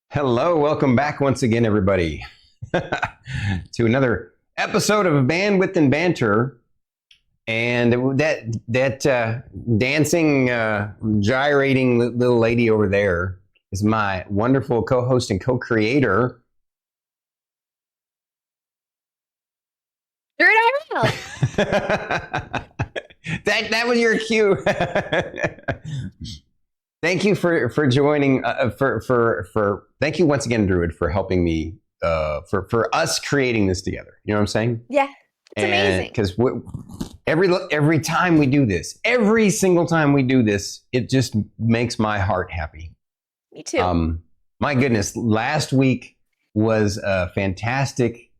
Hello, welcome back once again, everybody, to another episode of Bandwidth and Banter. And that dancing, gyrating little lady over there is my wonderful co-host and co-creator. that was your cue. Thank you for joining. Thank you once again, Druid, for helping me. For us creating this together. You know what I'm saying? Yeah, it's amazing. Because every time we do this, every single time we do this, it just makes my heart happy. Me too. My goodness, last week was a fantastic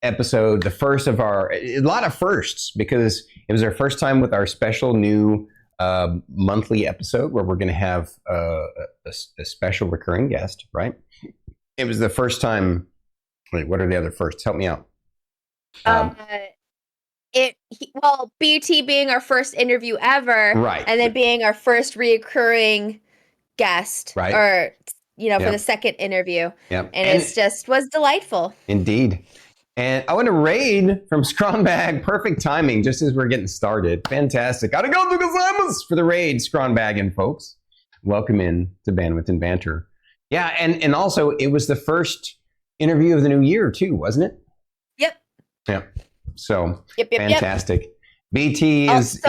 episode. The first of a lot of firsts, because it was our first time with our special new monthly episode where we're going to have a special recurring guest, right? It was the first time. Wait, what are the other firsts? Help me out. BT being our first interview ever, right, and then being our first reoccurring guest, right, or for the second interview. Yep. And it just was delightful. Indeed. And I want to raid from Scronbag. Perfect timing, just as we're getting started. Fantastic. Arigatou gozaimasu for the raid, Scronbagging folks. Welcome in to Bandwidth and Banter. Yeah, and also it was the first interview of the new year too, wasn't it? Yep. So fantastic. BT is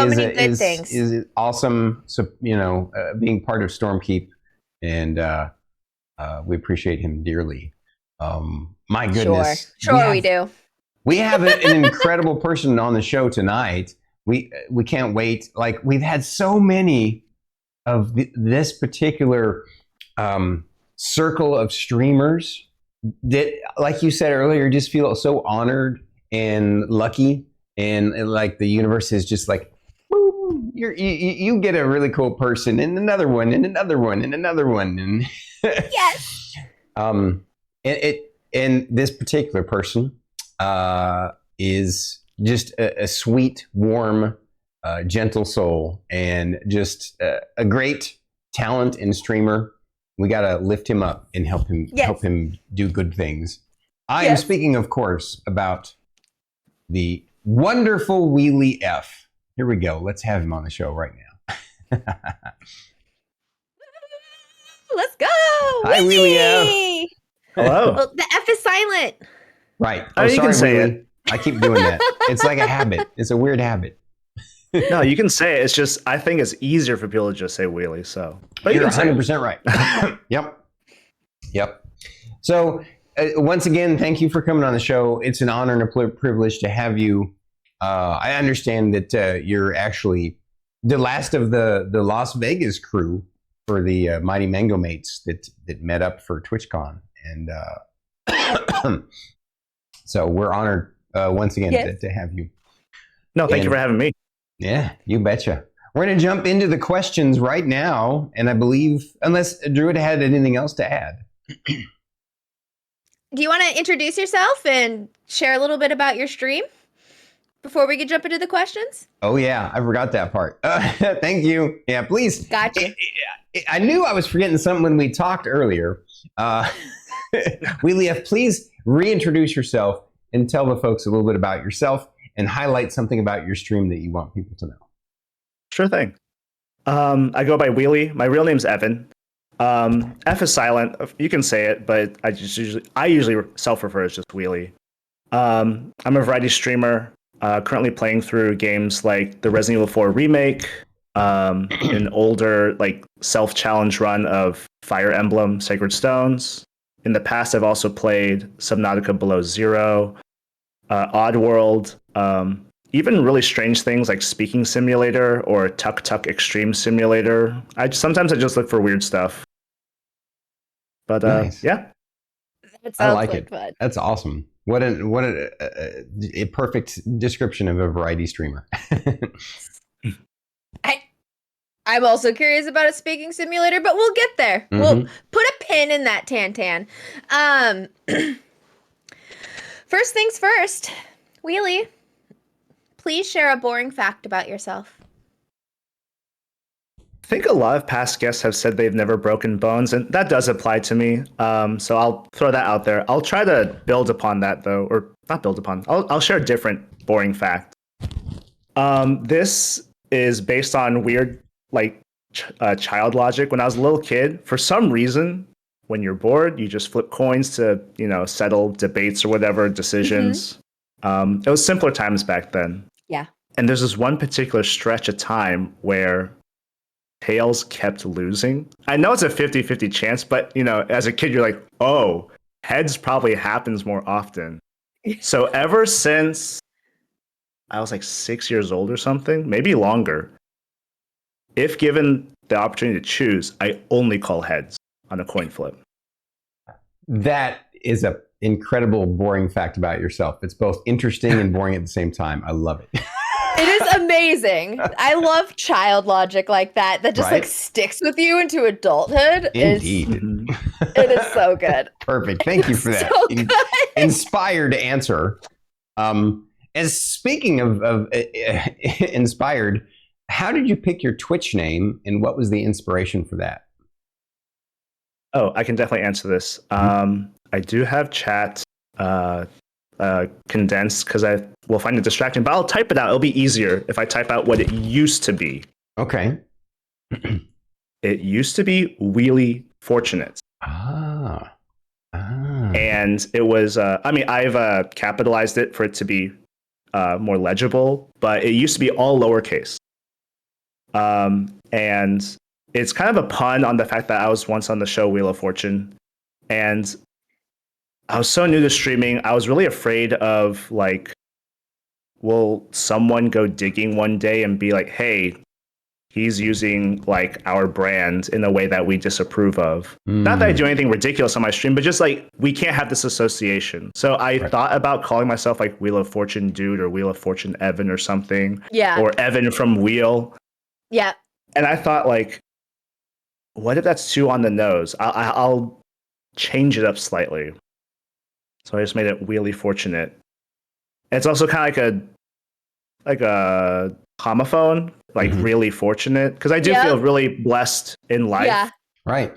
awesome. So being part of Stormkeep, and we appreciate him dearly. My goodness. Sure we do. We have an incredible person on the show tonight. We can't wait. Like, we've had so many of this particular circle of streamers that, like you said earlier, just feel so honored and lucky, and like the universe is just like, boom, you get a really cool person, and another one, and another one, and another one, and yes. And this particular person is just a sweet, warm, gentle soul, and just a great talent and streamer. We got to lift him up and help him do good things. I am speaking, of course, about the wonderful WheelyF. Here we go. Let's have him on the show right now. Let's go. Hi, WheelyF. Hello. Well, the F is silent. Right. Oh, you can say Wheelie. I keep doing that. It's like a habit. It's a weird habit. No, you can say it. It's just, I think it's easier for people to just say wheelie. So, but you're 100% right. Yep. So, once again, thank you for coming on the show. It's an honor and a privilege to have you. I understand that you're actually the last of the Las Vegas crew for the Mighty Mango Mates that met up for TwitchCon, and so we're honored once again to have you. No, thank you for having me. Yeah, you betcha. We're going to jump into the questions right now, and I believe, unless Druid had anything else to add. Do you want to introduce yourself and share a little bit about your stream before we can jump into the questions? Oh, yeah. I forgot that part. Thank you. Yeah, please. Got you. I knew I was forgetting something when we talked earlier. WheelyF, please reintroduce yourself and tell the folks a little bit about yourself and highlight something about your stream that you want people to know. Sure thing. I go by Wheely. My real name's Evan. F is silent. You can say it, but I usually self-refer as just Wheely. I'm a variety streamer, currently playing through games like the Resident Evil 4 remake, an older self-challenge run of Fire Emblem Sacred Stones. In the past, I've also played Subnautica Below Zero, Oddworld, even really strange things like Speaking Simulator or Tuk Tuk Extreme Simulator. Sometimes I just look for weird stuff. But nice. Yeah, I like it. Fun. That's awesome. What a perfect description of a variety streamer. I'm also curious about a speaking simulator, but we'll get there. Mm-hmm. We'll put a pin in that, Tan. First things first, Wheely, please share a boring fact about yourself. think a lot of past guests have said they've never broken bones, and that does apply to me. So I'll throw that out there. I'll try to build upon that, though, or not build upon. I'll share a different boring fact. This is based on weird, like, child logic. When I was a little kid, for some reason, when you're bored, you just flip coins to, settle debates or whatever, decisions. It was simpler times back then. Yeah. And there's this one particular stretch of time where tails kept losing. I know it's a 50-50 chance, but, as a kid, you're like, oh, heads probably happens more often. So ever since I was like 6 years old or something, maybe longer, if given the opportunity to choose, I only call heads on a coin flip. That is an incredible boring fact about yourself. It's both interesting and boring at the same time. I love it. It is amazing. I love child logic like that just Right? like sticks with you into adulthood. Indeed. It is so good. Perfect. Thank you for that. So good. Inspired answer. As speaking of inspired, how did you pick your Twitch name and what was the inspiration for that? Oh, I can definitely answer this. I do have chat condensed because I will find it distracting, but I'll type it out. It'll be easier if I type out what it used to be. Okay. It used to be Wheely Fortunate. And it was, I've capitalized it for it to be more legible, but it used to be all lowercase. And it's kind of a pun on the fact that I was once on the show Wheel of Fortune, and I was so new to streaming. I was really afraid of, like, will someone go digging one day and be like, hey, he's using, like, our brand in a way that we disapprove of. Not that I do anything ridiculous on my stream, but just, like, we can't have this association. So I thought about calling myself, like, Wheel of Fortune Dude or Wheel of Fortune Evan or something. Yeah. Or Evan from Wheel. Yeah. And I thought, like, what if that's too on the nose? I'll change it up slightly. So I just made it Wheely Fortunate. And it's also kind of like a homophone, like really fortunate, because I do feel really blessed in life. Yeah. Right.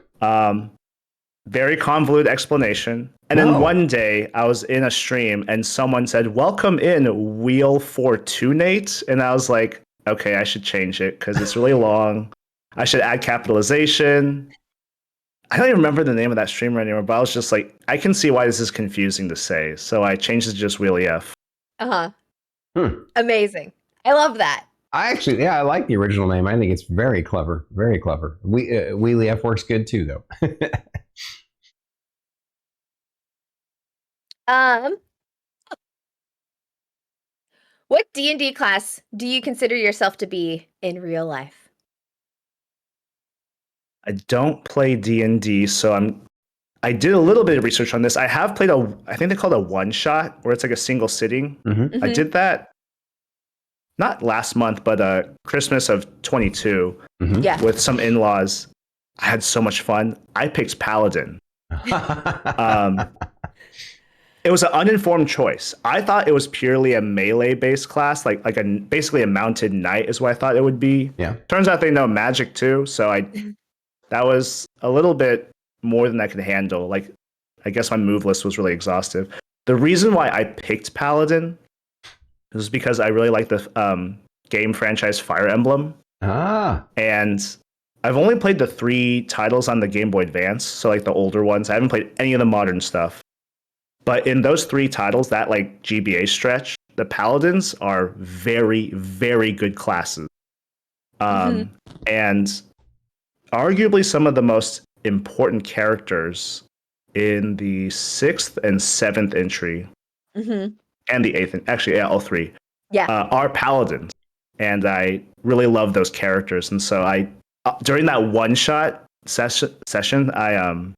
Very convoluted explanation. And then one day I was in a stream and someone said, "Welcome in, Wheel Fortunate," and I was like, okay, I should change it because it's really long. I should add capitalization. I don't even remember the name of that streamer anymore, but I was just like, I can see why this is confusing to say. So I changed it to just WheelyF. Amazing. I love that. I like the original name. I think it's very clever. Very clever. WheelyF works good too, though. What D&D class do you consider yourself to be in real life? I don't play D&D, so I did a little bit of research on this. I have played I think they call it a one shot, where it's like a single sitting. I did that not last month, but Christmas of 22 with some in-laws. I had so much fun. I picked Paladin. It was an uninformed choice. I thought it was purely a melee-based class, basically a mounted knight is what I thought it would be. Yeah. Turns out they know magic too, so that was a little bit more than I could handle. Like, I guess my move list was really exhaustive. The reason why I picked Paladin was because I really like the game franchise Fire Emblem. And I've only played the 3 titles on the Game Boy Advance, so like the older ones. I haven't played any of the modern stuff. But in those 3 titles, that like GBA stretch, the Paladins are very, very good classes. And arguably some of the most important characters in the 6th and 7th entry and the 8th, actually, all 3, are Paladins. And I really love those characters. And so during that one-shot session, I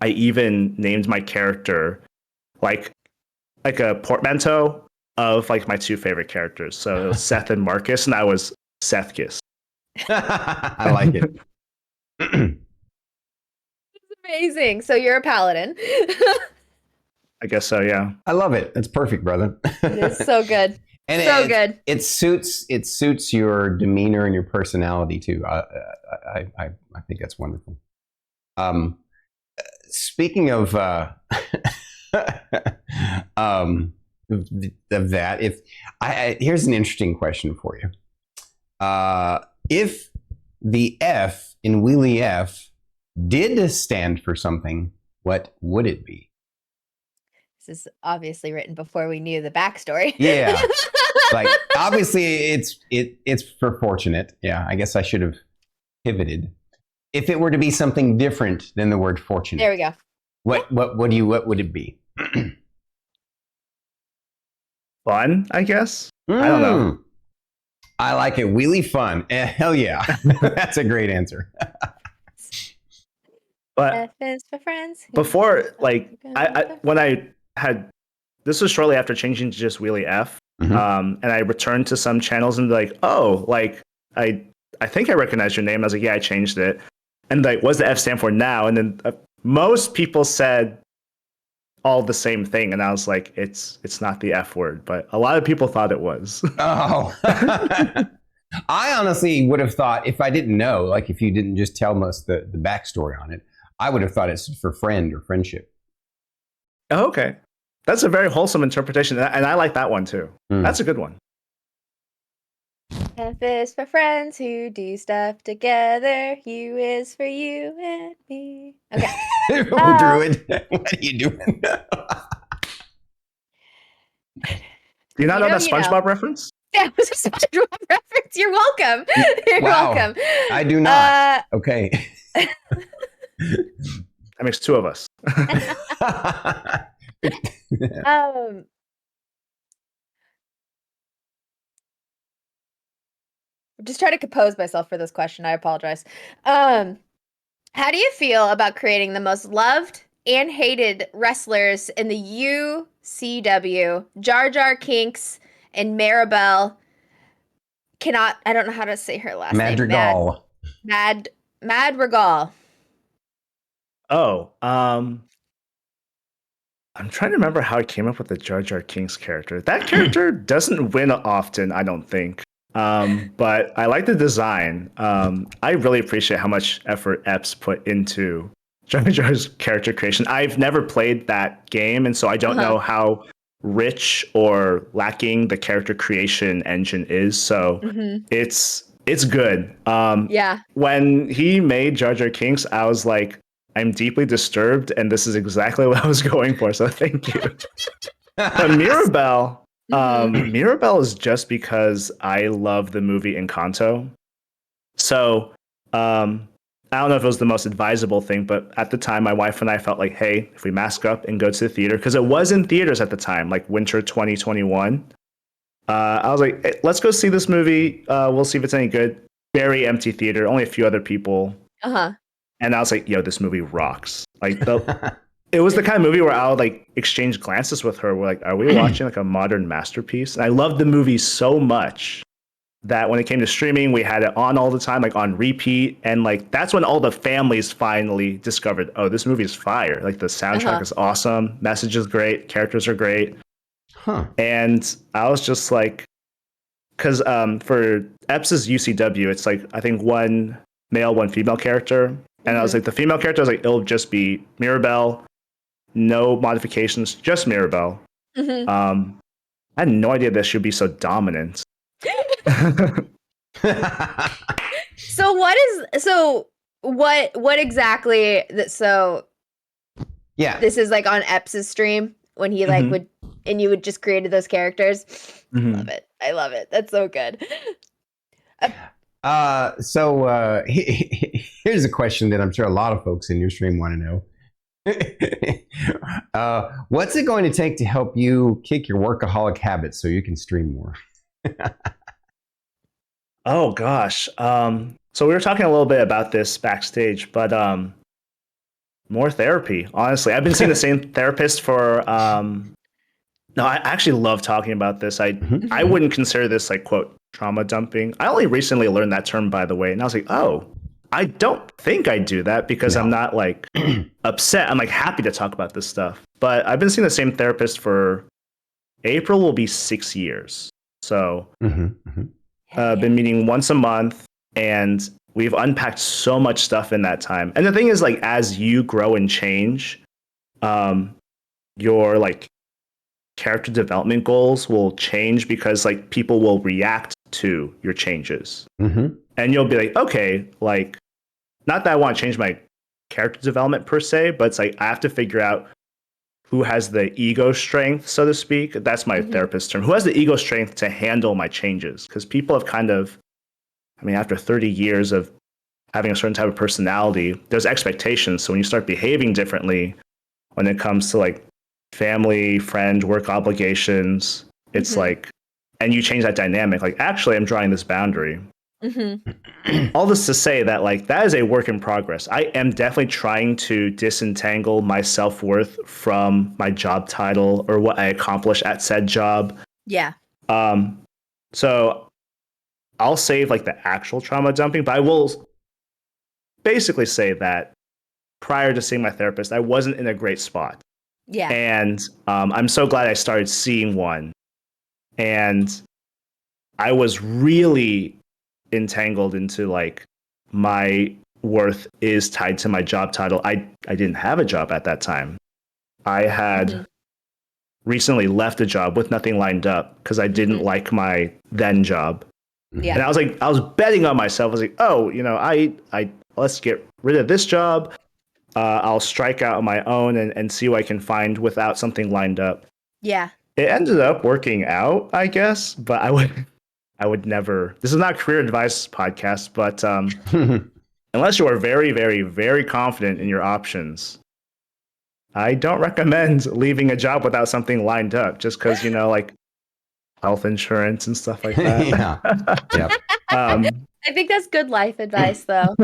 even named my character like a portmanteau of like my 2 favorite characters. So it was Seth and Marcus, and I was Sethkiss. I like it. It's amazing. So you're a paladin. I guess so, yeah. I love it. It's perfect, brother. It is so good. And So good. It suits your demeanor and your personality too. I think that's wonderful. Speaking of of that, if here's an interesting question for you. If the F in WheelyF did stand for something, what would it be? This is obviously written before we knew the backstory. Yeah. Like obviously it's for fortunate. Yeah, I guess I should have pivoted. If it were to be something different than the word fortunate. There we go. What would it be? Fun, I guess. I don't know. I like it. Wheelie fun. Hell yeah. That's a great answer. But F is for friends. before, like, when I had, this was shortly after changing to just WheelyF, and I returned to some channels and like, oh, like, I think I recognize your name. I was like, yeah, I changed it. And like, what's the F stand for now? And then most people said all the same thing, and I was like, it's not the F word, but a lot of people thought it was. Oh. I honestly would have thought, if I didn't know, like if you didn't just tell us the backstory on it, I would have thought it's for friend or friendship. Oh, okay. That's a very wholesome interpretation, and I like that one too. That's a good one. F is for friends who do stuff together. U is for you and me. Okay. Druid, what are you doing? Do you not know that SpongeBob reference? That was a SpongeBob reference. You're welcome. You're welcome. I do not. Okay. That makes two of us. Just try to compose myself for this question. I apologize. How do you feel about creating the most loved and hated wrestlers in the UCW? Jar Jar Kinks and Maribel. I don't know how to say her last name. Madrigal. Oh, I'm trying to remember how I came up with the Jar Jar Kinks character. That character doesn't win often, I don't think. But I like the design. I really appreciate how much effort Epps put into Jar Jar's character creation. I've never played that game, and so I don't know how rich or lacking the character creation engine is. So it's good. Yeah. When he made Jar Jar Kinks, I was like, I'm deeply disturbed, and this is exactly what I was going for. So thank you. But Mirabelle is just because I love the movie Encanto. So I don't know if it was the most advisable thing, but at the time, my wife and I felt like, hey, if we mask up and go to the theater, because it was in theaters at the time, like winter 2021. I was like, hey, let's go see this movie. We'll see if it's any good. Very empty theater, only a few other people. And I was like, yo, this movie rocks. Like, it was the kind of movie where I would like exchange glances with her. We're like, are we watching like a modern masterpiece? And I loved the movie so much that when it came to streaming, we had it on all the time, like on repeat. And like, that's when all the families finally discovered, oh, this movie is fire. Like the soundtrack is awesome. Message is great. Characters are great. And I was just like, because for Epps' UCW, it's like, I think one male, one female character. And I was like, the female character, I was like, it'll just be Mirabelle. No modifications, just Mirabelle. I had no idea that she'd be so dominant. So what exactly this is like on Epps' stream when he like would, and you would just created those characters. Love it. I love it. That's so good. Here's a question that I'm sure a lot of folks in your stream want to know. What's it going to take to help you kick your workaholic habits so you can stream more? Oh gosh. So we were talking a little bit about this backstage, but more therapy. Honestly, I've been seeing the same therapist for. No, I actually love talking about this. I wouldn't consider this like quote trauma dumping. I only recently learned that term, by the way, and I was like, oh, I don't think I do that because I'm not like upset. I'm like happy to talk about this stuff. But I've been seeing the same therapist for April will be 6 years. So Mm-hmm. been meeting once a month, and we've unpacked so much stuff in that time. And the thing is, like, as you grow and change, your like character development goals will change because like people will react to your changes. Mm-hmm. And you'll be like, okay, like, not that I want to change my character development per se, but it's like I have to figure out who has the ego strength, so to speak. That's my therapist term. Who has the ego strength to handle my changes? Because people have kind of, I mean, after 30 years of having a certain type of personality, there's expectations. So when you start behaving differently, when it comes to like family, friend, work obligations, it's like, and you change that dynamic. Like, actually, I'm drawing this boundary. All this to say that like that is a work in progress. I am definitely trying to disentangle my self-worth from my job title or what I accomplish at said job. Yeah. So I'll save like the actual trauma dumping, but I will basically say that prior to seeing my therapist, I wasn't in a great spot. Yeah. And I'm so glad I started seeing one. And I was really entangled into like my worth is tied to my job title. I didn't have a job at that time. I had recently left a job with nothing lined up because I didn't like my then job. Yeah. And I was betting on myself. I was like, oh, you know, I let's get rid of this job. I'll strike out on my own and see what I can find without something lined up. Yeah. It ended up working out, I guess, but I would never. This is not a career advice podcast, but unless you are very, very, very confident in your options, I don't recommend leaving a job without something lined up just because, you know, like health insurance and stuff like that. Yeah. I think that's good life advice, though.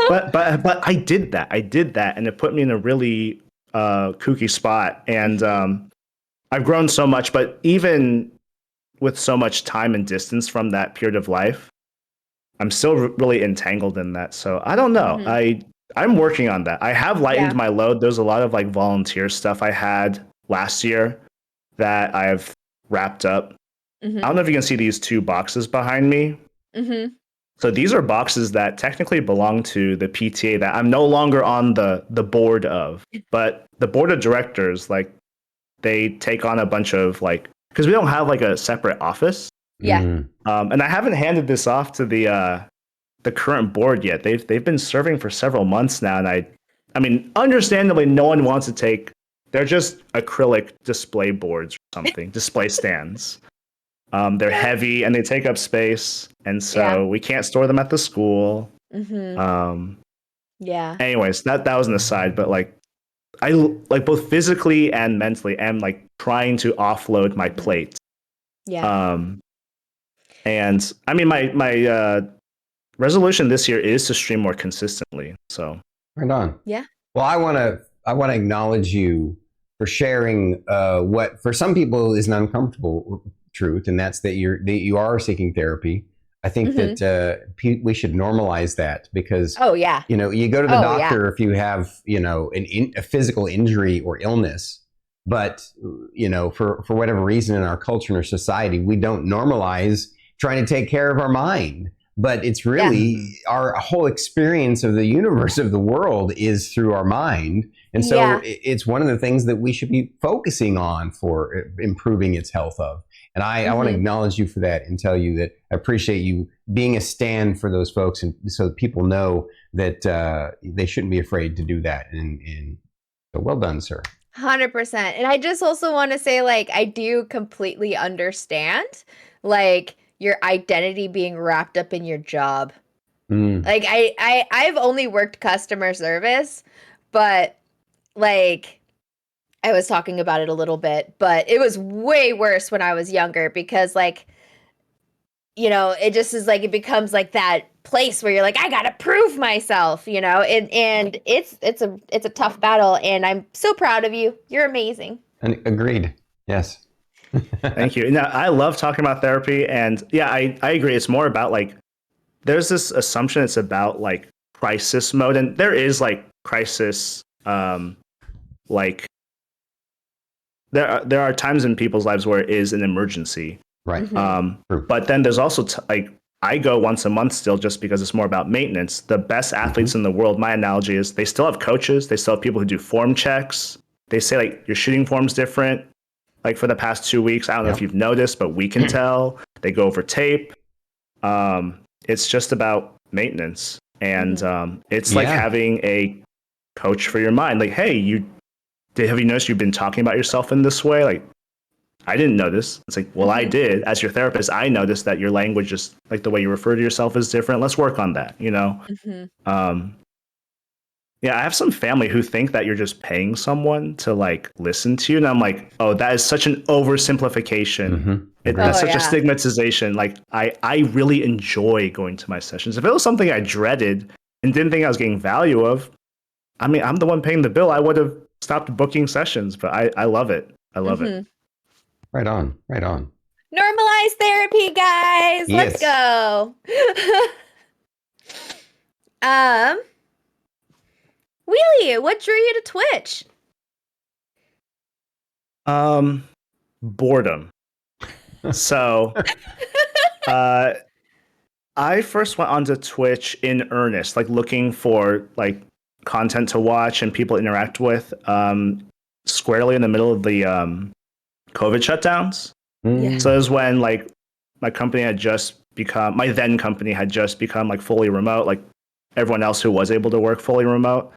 But I did that. And it put me in a really kooky spot. And I've grown so much, but even with so much time and distance from that period of life, I'm still really entangled in that. So I don't know. I'm working on that. I have lightened my load. There's a lot of like volunteer stuff I had last year that I've wrapped up. I don't know if you can see these two boxes behind me. So these are boxes that technically belong to the PTA that I'm no longer on the board of, but the board of directors, like, they take on a bunch of like, because we don't have like a separate office. Yeah. And I haven't handed this off to the current board yet. They've been serving for several months now, and I mean, understandably, no one wants to take. They're just acrylic display boards or something, display stands. They're heavy and they take up space, and so we can't store them at the school. Yeah. Anyways, that was an aside, but like, I like both physically and mentally am like trying to offload my plate. Yeah. And I mean, my resolution this year is to stream more consistently. So Right on. Yeah. Well, I want to acknowledge you for sharing what for some people is an uncomfortable truth, and that's that you are seeking therapy. I think that we should normalize that because you know, you go to the doctor if you have, you know, a physical injury or illness, but you know, for whatever reason in our culture and our society, we don't normalize trying to take care of our mind. But it's really our whole experience of the universe, of the world, is through our mind. And so it's one of the things that we should be focusing on for improving its health of. And I want to acknowledge you for that and tell you that I appreciate you being a stand for those folks, and so that people know that they shouldn't be afraid to do that. And so well done, sir. 100%. And I just also want to say, like, I do completely understand, like, your identity being wrapped up in your job. Like, I've only worked customer service, but like, I was talking about it a little bit, but it was way worse when I was younger because, like, you know, it just is like, it becomes like that place where you're like, I gotta prove myself, you know, and it's a tough battle, and I'm so proud of you. You're amazing. And agreed. Yes. Thank you. Now, I love talking about therapy, and yeah, I agree. It's more about like, there's this assumption it's about like crisis mode, and there is like crisis, like there are times in people's lives where it is an emergency. Right. Mhm. But then there's also like I go once a month still just because it's more about maintenance. The best athletes in the world, my analogy is they still have coaches, they still have people who do form checks. They say like your shooting form's different. Like for the past 2 weeks, I don't know if you've noticed, but we can tell. They go over tape. It's just about maintenance, and it's like Yeah. having a coach for your mind. Like, hey, have you noticed you've been talking about yourself in this way? Like, I didn't notice. It's like, well, I did. As your therapist, I noticed that your language is like the way you refer to yourself is different. Let's work on that. Mhm. Yeah, I have some family who think that you're just paying someone to like listen to you, and I'm like, oh, that is such an oversimplification. Agreed. That's Oh, such a yeah. stigmatization. Like, I really enjoy going to my sessions. If it was something I dreaded and didn't think I was getting value of, I mean, I'm the one paying the bill. I would have stopped booking sessions, but I love it. I love it. Right on. Right on. Normalize therapy, guys. Let's Yes. go. um, Wheelie, what drew you to Twitch? Boredom. So, I first went onto Twitch in earnest, like looking for like content to watch and people to interact with. Squarely in the middle of the COVID shutdowns. Yeah. So it was when like my then company had just become like fully remote, like everyone else who was able to work fully remote.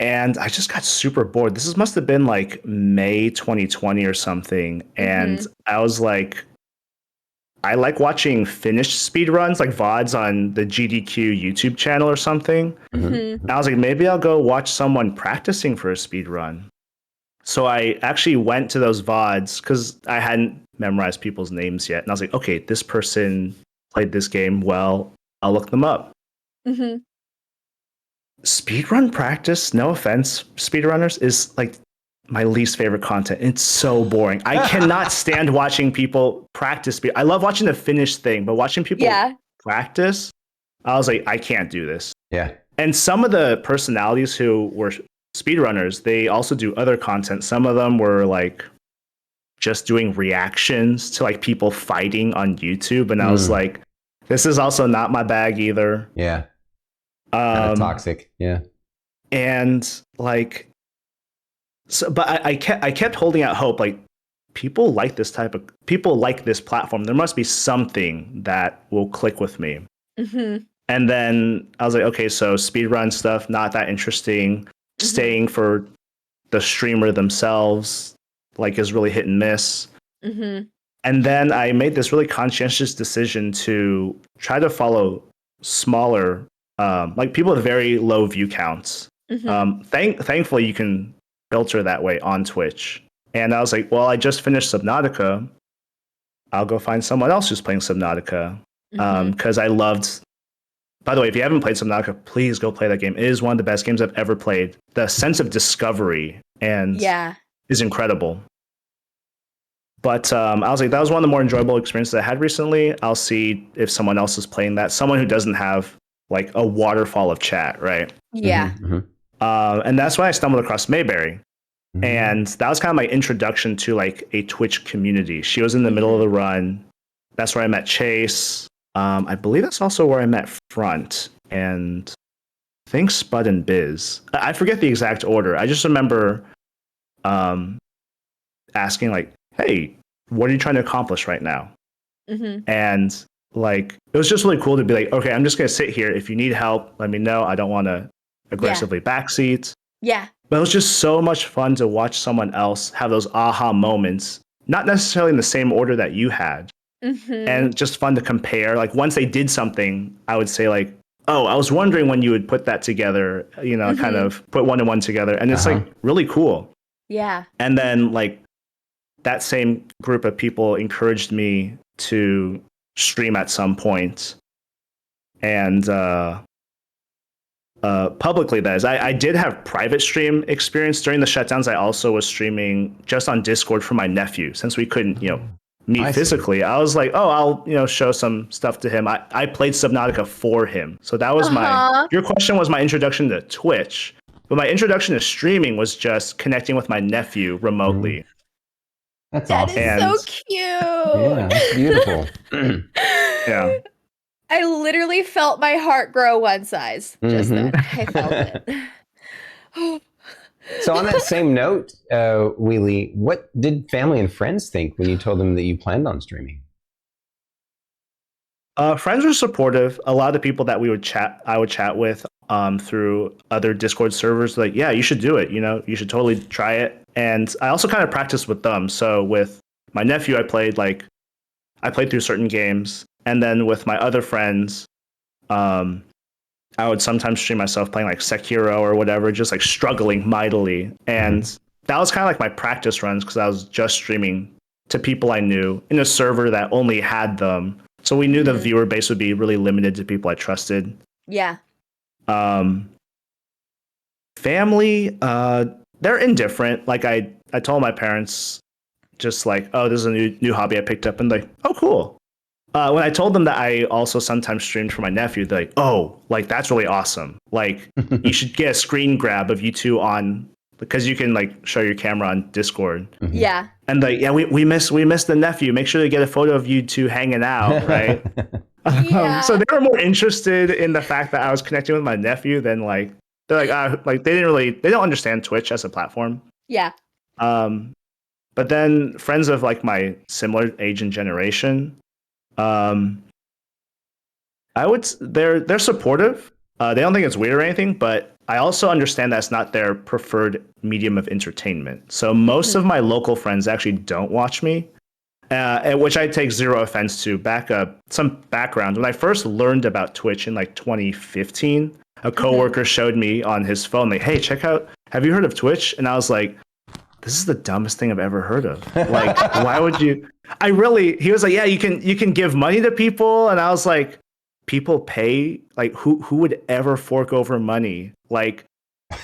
And I just got super bored. Must have been like May 2020 or something. And I was like, I like watching finished speed runs, like VODs on the GDQ YouTube channel or something. And I was like, maybe I'll go watch someone practicing for a speed run. So I actually went to those VODs because I hadn't memorized people's names yet. And I was like, okay, this person played this game well. I'll look them up. Speedrun practice, no offense, speedrunners, is like my least favorite content. It's so boring. I cannot stand watching people practice speed. I love watching the finished thing, but watching people practice, I was like, I can't do this. Yeah. And some of the personalities who were speedrunners, they also do other content. Some of them were like just doing reactions to like people fighting on YouTube. And I was like, this is also not my bag either. Yeah. Kind of toxic. Yeah. And like, so, but I kept holding out hope. Like, people like this platform. There must be something that will click with me. And then I was like, okay, so speedrun stuff, not that interesting. Staying for the streamer themselves, like, is really hit and miss. And then I made this really conscientious decision to try to follow smaller, like people with very low view counts. Thankfully, you can filter that way on Twitch. And I was like, well, I just finished Subnautica. I'll go find someone else who's playing Subnautica. Because I loved. By the way, if you haven't played Subnautica, please go play that game. It is one of the best games I've ever played. The sense of discovery is incredible. But I was like, that was one of the more enjoyable experiences I had recently. I'll see if someone else is playing that. Someone who doesn't have like a waterfall of chat, right? Yeah. And that's why I stumbled across Mayberry. And that was kind of my introduction to like a Twitch community. She was in the middle of the run. That's where I met Chase. I believe that's also where I met Front and I think Spud and Biz. I forget the exact order. I just remember asking like, hey, what are you trying to accomplish right now? And like, it was just really cool to be like, okay, I'm just going to sit here. If you need help, let me know. I don't want to aggressively backseat. Yeah. But it was just so much fun to watch someone else have those aha moments, not necessarily in the same order that you had. And just fun to compare. Like, once they did something, I would say like, oh, I was wondering when you would put that together, kind of put one and one together. And it's like really cool. Yeah. And then like that same group of people encouraged me to stream at some point. And publicly, that is. I did have private stream experience during the shutdowns. I also was streaming just on Discord for my nephew since we couldn't, meet physically. I was like, oh, I'll, show some stuff to him. I played Subnautica for him. So that was your question was my introduction to Twitch. But my introduction to streaming was just connecting with my nephew remotely. That's That awesome. is so cute. Yeah, that's beautiful. Yeah. I literally felt my heart grow one size just Mhm. then. I felt it. So on that same note, Wheelie, what did family and friends think when you told them that you planned on streaming? Friends were supportive. A lot of the people that I would chat with through other Discord servers, like, yeah, you should do it. You know, you should totally try it. And I also kind of practiced with them. So with my nephew, I played through certain games, and then with my other friends, um, I would sometimes stream myself playing like Sekiro or whatever, just like struggling mightily. And that was kind of like my practice runs because I was just streaming to people I knew in a server that only had them. So we knew the viewer base would be really limited to people I trusted. Yeah. Family, they're indifferent. Like I told my parents just like, oh, this is a new hobby I picked up, and like, oh, cool. When I told them that I also sometimes streamed for my nephew, they're like, oh, like that's really awesome. Like you should get a screen grab of you two on, because you can like show your camera on Discord. Yeah. And like, yeah, we miss the nephew. Make sure to get a photo of you two hanging out, right? Yeah. So they were more interested in the fact that I was connecting with my nephew than like they're like they don't understand Twitch as a platform. Yeah. But then friends of like my similar age and generation, they're supportive. They don't think it's weird or anything, but I also understand that's not their preferred medium of entertainment. So most of my local friends actually don't watch me, which I take zero offense to. Back up some background. When I first learned about Twitch in like 2015, a coworker showed me on his phone, like, "Hey, check out. Have you heard of Twitch?" And I was like, "This is the dumbest thing I've ever heard of. Like, why would you?" He was like, "Yeah, you can give money to people," and I was like, "People pay? Like, who would ever fork over money? Like,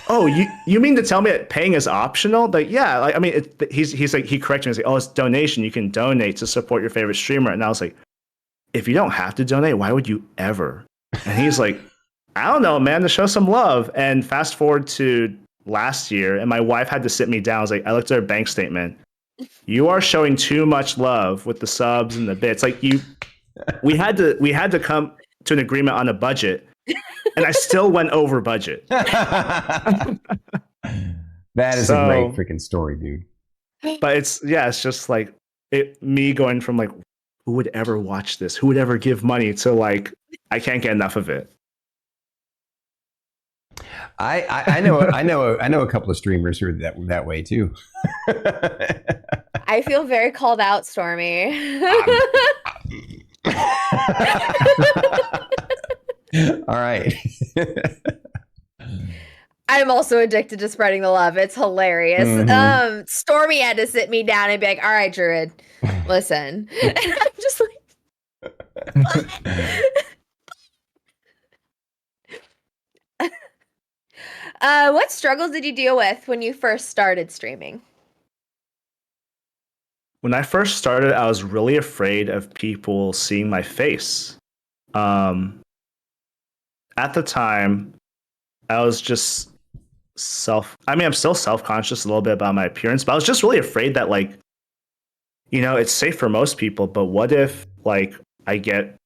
oh, you mean to tell me that paying is optional?" Like, yeah, like I mean, he's like, he corrected me, he's like, "Oh, it's donation. You can donate to support your favorite streamer." And I was like, "If you don't have to donate, why would you ever?" And he's like, "I don't know, man, to show some love." And fast forward to last year, and my wife had to sit me down. I was like, I looked at her bank statement. You are showing too much love with the subs and the bits. Like we had to come to an agreement on a budget, and I still went over budget. That is a great freaking story, dude. But it's just like me going from like, who would ever watch this? Who would ever give money to like, I can't get enough of it. I know a couple of streamers who are that way too. I feel very called out, Stormy. All right. I'm also addicted to spreading the love. It's hilarious. Stormy had to sit me down and be like, "All right, Druid, listen." And I'm just like, what struggles did you deal with when you first started streaming? When I first started, I was really afraid of people seeing my face. At the time, I was just I'm still self-conscious a little bit about my appearance, but I was just really afraid that like, it's safe for most people, but what if like I get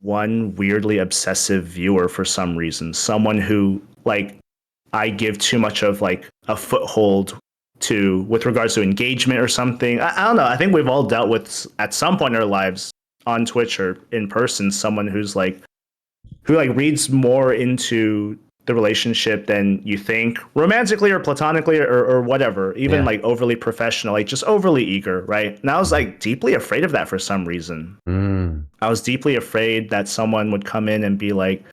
one weirdly obsessive viewer for some reason, someone who like I give too much of like a foothold to with regards to engagement or something. I don't know. I think we've all dealt with at some point in our lives on Twitch or in person, someone who reads more into the relationship than you think, romantically or platonically or whatever, even like overly professional, like just overly eager, right? And I was like deeply afraid of that for some reason. I was deeply afraid that someone would come in and be like,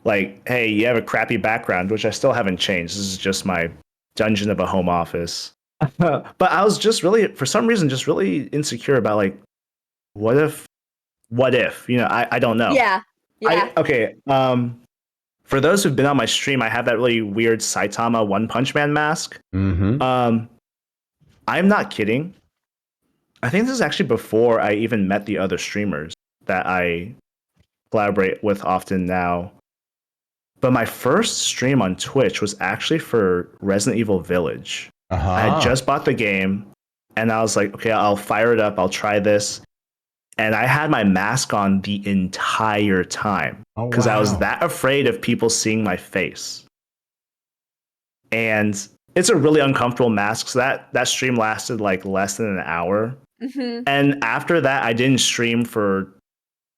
hey, you have a crappy background, which I still haven't changed. This is just my dungeon of a home office. But I was just really, for some reason, just really insecure about like, what if, I don't know. Yeah. Okay. For those who've been on my stream, I have that really weird Saitama One Punch Man mask. I'm not kidding. I think this is actually before I even met the other streamers that I collaborate with often now. But my first stream on Twitch was actually for Resident Evil Village. I had just bought the game. And I was like, okay, I'll fire it up. I'll try this. And I had my mask on the entire time because I was that afraid of people seeing my face. And it's a really uncomfortable mask. So that stream lasted like less than an hour. Mm-hmm. And after that, I didn't stream for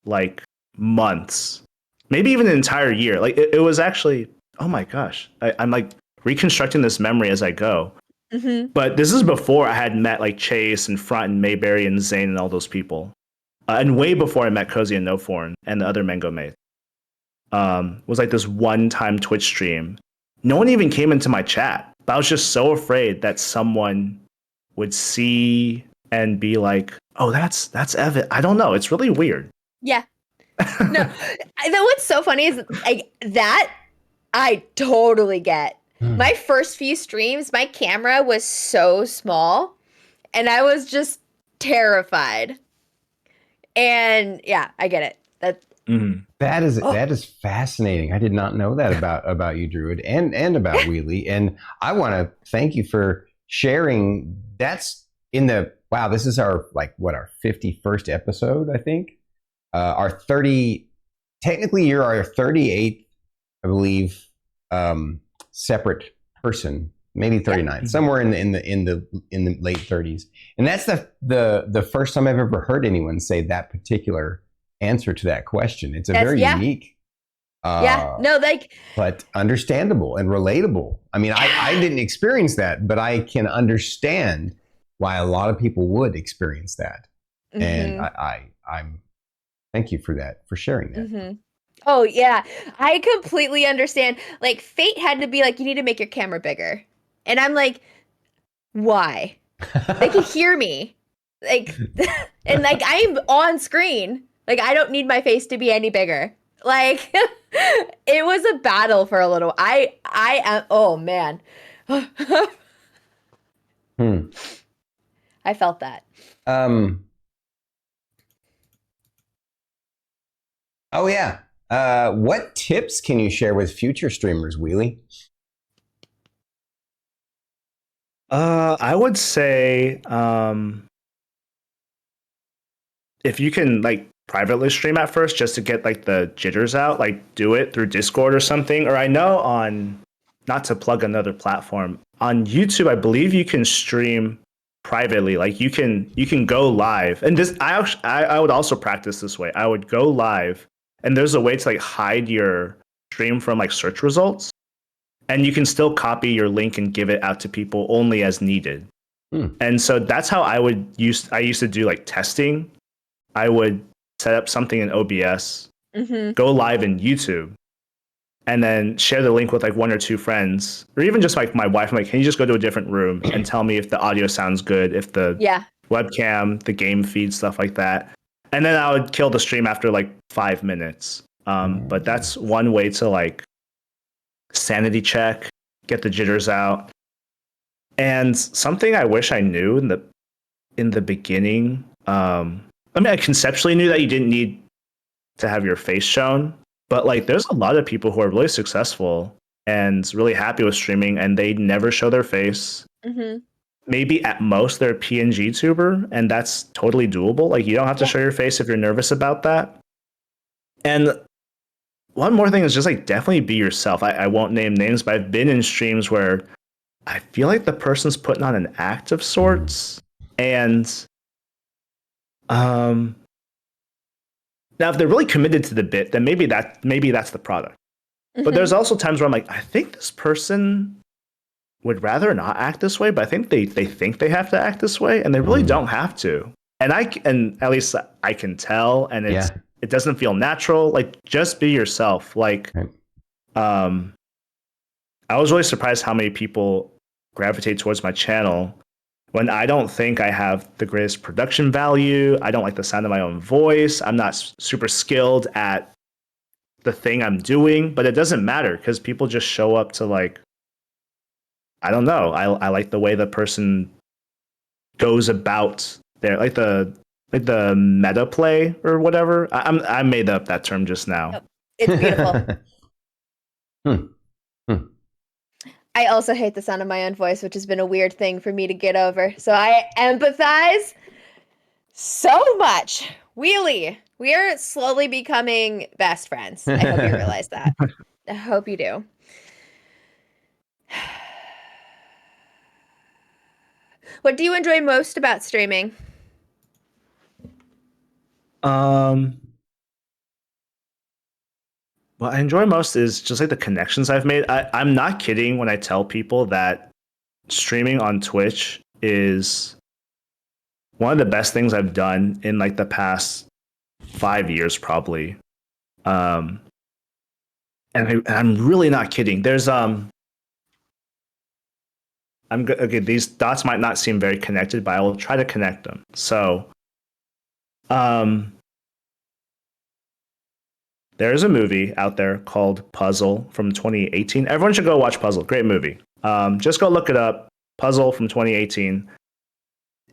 like months, maybe even an entire year. Like it was actually, oh my gosh, I'm like reconstructing this memory as I go. Mm-hmm. But this is before I had met like Chase and Front and Mayberry and Zane and all those people. And way before I met Cozy and No Foreign and the other Mango mates. Was like this one-time Twitch stream. No one even came into my chat. But I was just so afraid that someone would see and be like, "Oh, that's Evan." I don't know. It's really weird. Yeah. No, what's so funny is that I totally get. My first few streams, my camera was so small, and I was just terrified. And yeah, I get it. That is fascinating. I did not know that about you, Druid, and about Wheely. And I want to thank you for sharing. That's in the wow. This is our our 51st episode, I think. Our 30. Technically, you're our 38th, I believe, separate person. Maybe 39th, somewhere in the late 30s. And that's the first time I've ever heard anyone say that particular answer to that question. It's a very unique, but understandable and relatable. I mean, I didn't experience that, but I can understand why a lot of people would experience that. Mm-hmm. And I'm thank you for that, for sharing that. Mm-hmm. Oh yeah, I completely understand. Like Fate had to be like, you need to make your camera bigger, and I'm like, why? They can hear me, like, and like I'm on screen. Like, I don't need my face to be any bigger. Like, it was a battle for a little. I am. Oh man. I felt that. Oh yeah. What tips can you share with future streamers, Wheely? I would say if you can like privately stream at first just to get like the jitters out, like do it through Discord or something. Or I know on, not to plug another platform, on YouTube, I believe you can stream privately. Like you can go live. And this I would also practice this way. I would go live and there's a way to like hide your stream from like search results. And you can still copy your link and give it out to people only as needed. And so that's how I used to do like testing. I would set up something in OBS, go live in YouTube, and then share the link with like one or two friends, or even just like my wife. I'm like, can you just go to a different room and tell me if the audio sounds good, if the webcam, the game feed, stuff like that. And then I would kill the stream after like 5 minutes. But that's one way to like sanity check, get the jitters out. And something I wish I knew in the beginning, I mean, I conceptually knew that you didn't need to have your face shown, but like there's a lot of people who are really successful and really happy with streaming and they never show their face. Maybe at most they're a PNG tuber, and that's totally doable. Like you don't have to show your face if you're nervous about that. And one more thing is just like definitely be yourself. I won't name names, but I've been in streams where I feel like the person's putting on an act of sorts. And now if they're really committed to the bit, then maybe that's the product. But there's also times where I'm like, I think this person would rather not act this way, but I think they think they have to act this way, and they really don't have to. And at least I can tell, and it doesn't feel natural. Like just be yourself. Like I was really surprised how many people gravitate towards my channel when I don't think I have the greatest production value. I don't like the sound of my own voice. I'm not super skilled at the thing I'm doing, but it doesn't matter because people just show up to like, I don't know. I like the way the person goes about their like the meta play or whatever. I made up that term just now. It's beautiful. I also hate the sound of my own voice, which has been a weird thing for me to get over. So I empathize so much. Wheelie, we are slowly becoming best friends. I hope you realize that. I hope you do. What do you enjoy most about streaming? Um, what I enjoy most is just like the connections I've made. I'm not kidding when I tell people that streaming on Twitch is one of the best things I've done in like the past 5 years, probably. Um, I'm really not kidding. There's okay. These dots might not seem very connected, but I will try to connect them. So, um, there's a movie out there called Puzzle from 2018. Everyone should go watch Puzzle. Great movie. Just go look it up. Puzzle from 2018.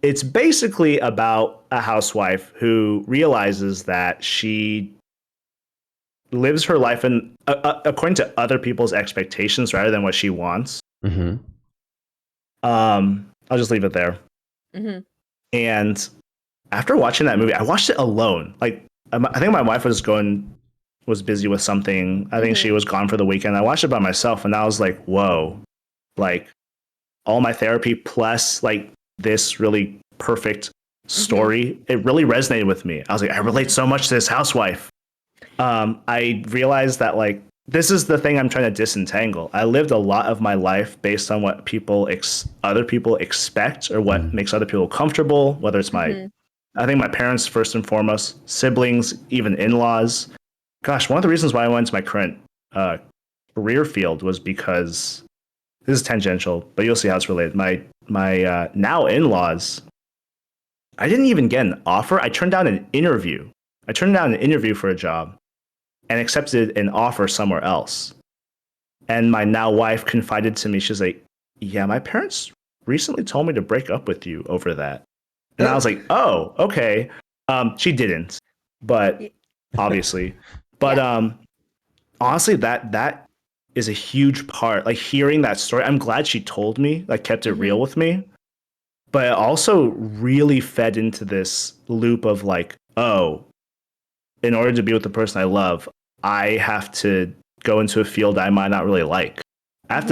It's basically about a housewife who realizes that she lives her life in according to other people's expectations rather than what she wants. Mm-hmm. I'll just leave it there. Mm-hmm. And after watching that movie, I watched it alone. Like I think my wife was busy with something. I think she was gone for the weekend. I watched it by myself, and I was like, whoa, like all my therapy plus like this really perfect story. It really resonated with me. I was like, I relate so much to this housewife. I realized that like this is the thing I'm trying to disentangle. I lived a lot of my life based on what other people expect or what makes other people comfortable, whether it's I think my parents first and foremost, siblings, even in-laws. Gosh, one of the reasons why I went to my current career field was because this is tangential, but you'll see how it's related. My now in-laws, I didn't even get an offer. I turned down an interview. I turned down an interview for a job and accepted an offer somewhere else. And my now wife confided to me, she's like, yeah, my parents recently told me to break up with you over that. And I was like, oh, okay. She didn't, but obviously. But honestly, that is a huge part. Like hearing that story, I'm glad she told me, like kept it real with me. But it also really fed into this loop of like, oh, in order to be with the person I love, I have to go into a field I might not really like. I have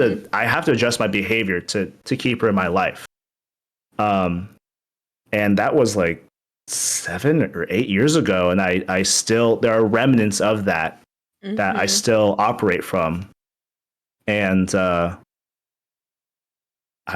to adjust my behavior to keep her in my life. And that was like 7 or 8 years ago, and I still there are remnants of that that I still operate from. And I'm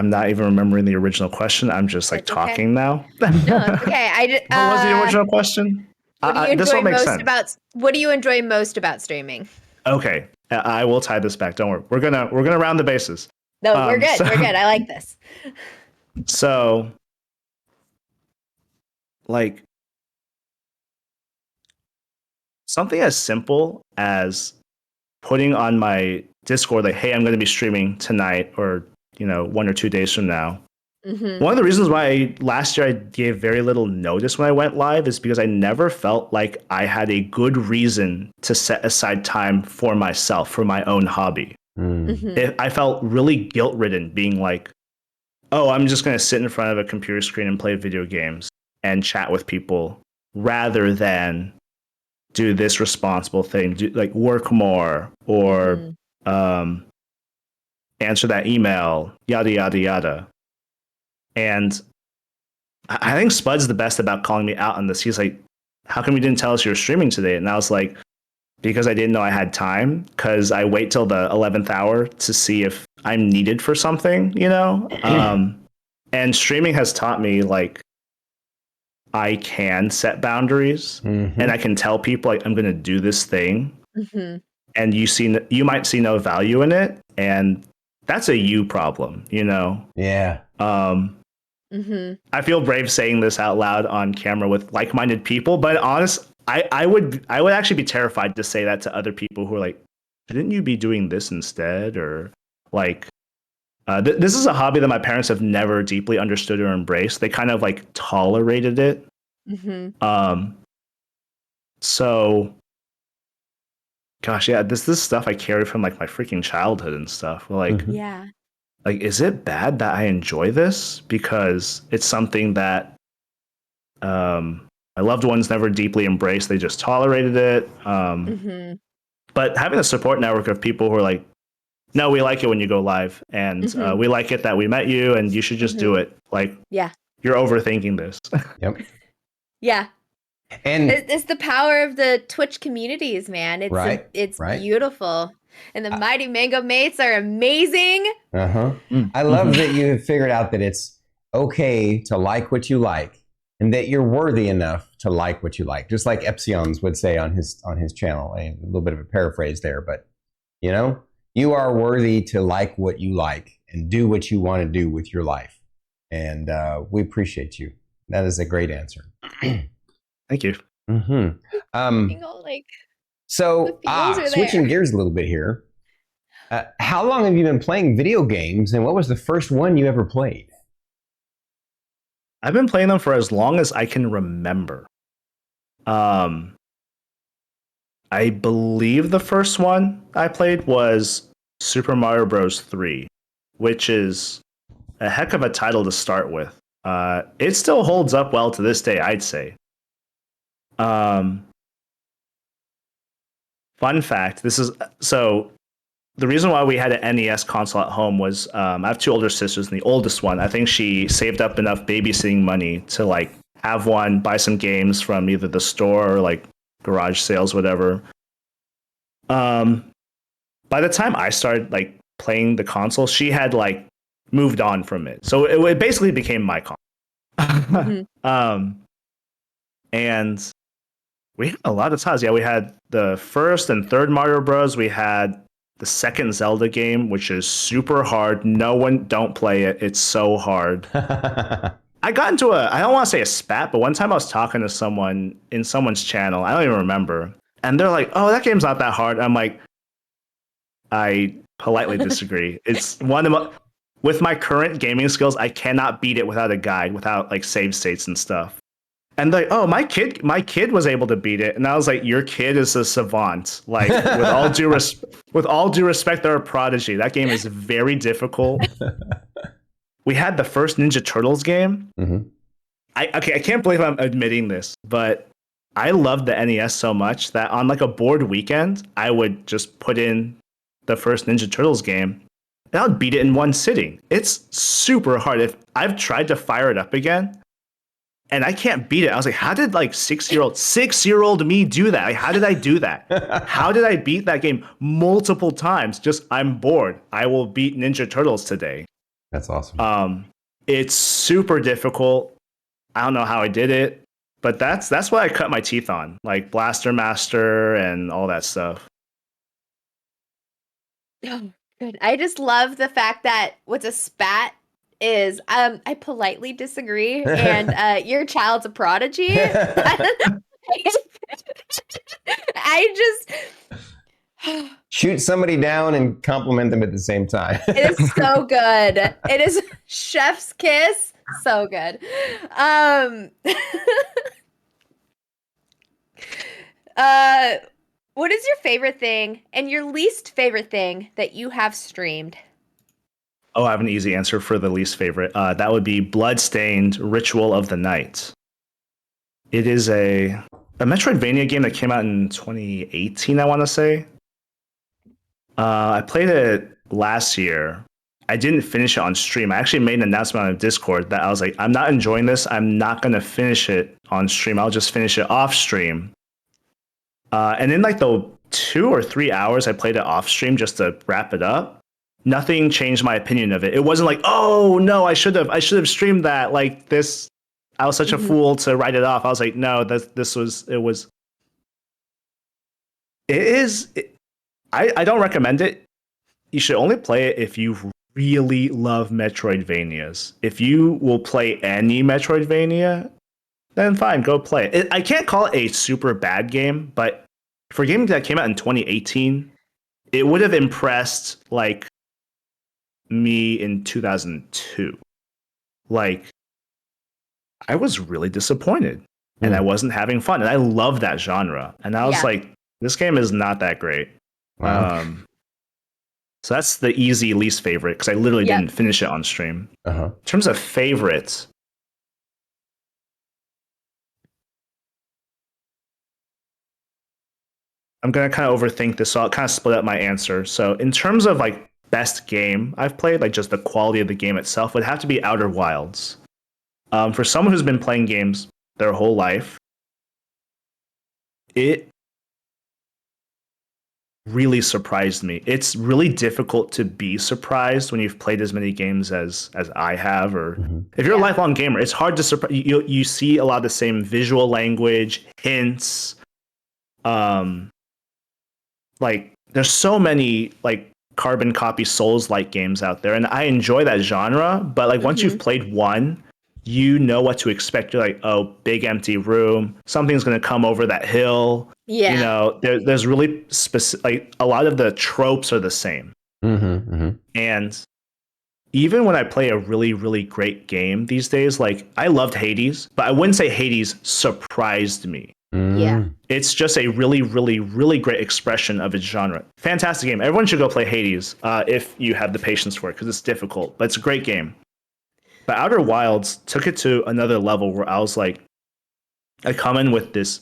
not even remembering the original question. I'm just like talking now. No, it's okay. What was the original question? What do you enjoy most about streaming? Okay, I will tie this back. Don't worry. We're gonna round the bases. No, we're good. We're good. I like this. So, like, something as simple as putting on my Discord, like, hey, I'm going to be streaming tonight or, 1 or 2 days from now. One of the reasons why last year I gave very little notice when I went live is because I never felt like I had a good reason to set aside time for myself, for my own hobby. I felt really guilt-ridden being like, oh, I'm just going to sit in front of a computer screen and play video games and chat with people rather than do this responsible thing, like work more or answer that email, yada, yada, yada. And I think Spud's the best about calling me out on this. He's like, how come you didn't tell us you were streaming today? And I was like, because I didn't know I had time, because I wait till the 11th hour to see if I'm needed for something, and streaming has taught me like I can set boundaries and I can tell people like I'm going to do this thing, and you might see no value in it, and that's a you problem, Yeah. I feel brave saying this out loud on camera with like-minded people, but I would actually be terrified to say that to other people who are like, shouldn't you be doing this instead? Or like, this is a hobby that my parents have never deeply understood or embraced. They kind of like tolerated it. So, gosh, yeah, this is stuff I carry from like my freaking childhood and stuff. Like, like, is it bad that I enjoy this? Because it's something that my loved ones never deeply embraced. They just tolerated it. Mm-hmm. But having a support network of people who are like, no, we like it when you go live, and Mm-hmm. we like it that we met you, and you should just do it. Like, Yeah. you're overthinking this. Yep. Yeah. And It's the power of the Twitch communities, man. It's right. beautiful. And the Mighty Mango Mates are amazing. Uh-huh. I love that you have figured out that it's okay to like what you like and that you're worthy enough to like what you like. Just like Epsilons would say on his channel. A little bit of a paraphrase there, but you know, you are worthy to like what you like and do what you want to do with your life. And we appreciate you. That is a great answer. Thank you. Like, So, the feels are switching there. gears a little bit here. How long have you been playing video games, and what was the first one you ever played? I've been playing them for as long as I can remember. I believe the first one I played was Super Mario Bros. 3, which is a heck of a title to start with. It still holds up well to this day, I'd say. Fun fact, the reason why we had an NES console at home was I have two older sisters, and the oldest one, I think she saved up enough babysitting money to like have one, buy some games from either the store or like garage sales, whatever. By the time I started like playing the console, she had like moved on from it, so it basically became my console. And we had a lot of titles. Yeah, we had the first and third Mario Bros. We had the second Zelda game, which is super hard. Don't play it. It's so hard. I got into I don't want to say a spat, but one time I was talking to someone in someone's channel. I don't even remember. And they're like, oh, that game's not that hard. I'm like, I politely disagree. It's one of with my current gaming skills, I cannot beat it without a guide, without like save states and stuff. And like, oh, my kid was able to beat it, and I was like, your kid is a savant. Like, with all due respect, they're a prodigy. That game is very difficult. We had the first Ninja Turtles game. Mm-hmm. I can't believe I'm admitting this, but I loved the NES so much that on like a bored weekend, I would just put in the first Ninja Turtles game, and I would beat it in one sitting. It's super hard. If I've tried to fire it up again, and I can't beat it. I was like, how did like 6-year-old me do that? Like, how did I do that? How did I beat that game multiple times? Just, I'm bored. I will beat Ninja Turtles today. That's awesome. It's super difficult. I don't know how I did it, but that's what I cut my teeth on, like Blaster Master and all that stuff. Oh, good. I just love the fact that what's a spat is I politely disagree, and your child's a prodigy. I just shoot somebody down and compliment them at the same time. It is so good. It is chef's kiss. So good. What is your favorite thing and your least favorite thing that you have streamed? Oh, I have an easy answer for the least favorite. That would be Bloodstained Ritual of the Night. It is a Metroidvania game that came out in 2018, I want to say. I played it last year. I didn't finish it on stream. I actually made an announcement on Discord that I was like, I'm not enjoying this. I'm not going to finish it on stream. I'll just finish it off stream. And in like the 2 or 3 hours I played it off stream just to wrap it up, nothing changed my opinion of it. It wasn't like, oh no, I should have streamed that. Like this, I was such a fool to write it off. I was like, no, I don't recommend it. You should only play it if you really love Metroidvanias. If you will play any Metroidvania, then fine, go play it. I can't call it a super bad game, but for a game that came out in 2018, it would have impressed like me in 2002. Like, I was really disappointed and I wasn't having fun. And I love that genre. And I was like, this game is not that great. Wow. So that's the easy least favorite because I literally Yep. didn't finish it on stream. Uh-huh. In terms of favorites, I'm gonna kind of overthink this, so I'll kind of split up my answer. So in terms of like best game I've played, like just the quality of the game itself, would have to be Outer Wilds. For someone who's been playing games their whole life, it really surprised me. It's really difficult to be surprised when you've played as many games as I have, or if you're a lifelong gamer, it's hard to surprise you see a lot of the same visual language, hints, like there's so many like carbon copy Souls like games out there, and I enjoy that genre, but like once you've played one, you know what to expect. You're like, oh, big empty room, something's gonna come over that hill. Yeah. You know, there's really specific, like a lot of the tropes are the same. And even when I play a really, really great game these days, like I loved Hades, but I wouldn't say Hades surprised me. Yeah. It's just a really, really, really great expression of its genre. Fantastic game. Everyone should go play Hades if you have the patience for it, because it's difficult, but it's a great game. But Outer Wilds took it to another level where I was like, I come in with this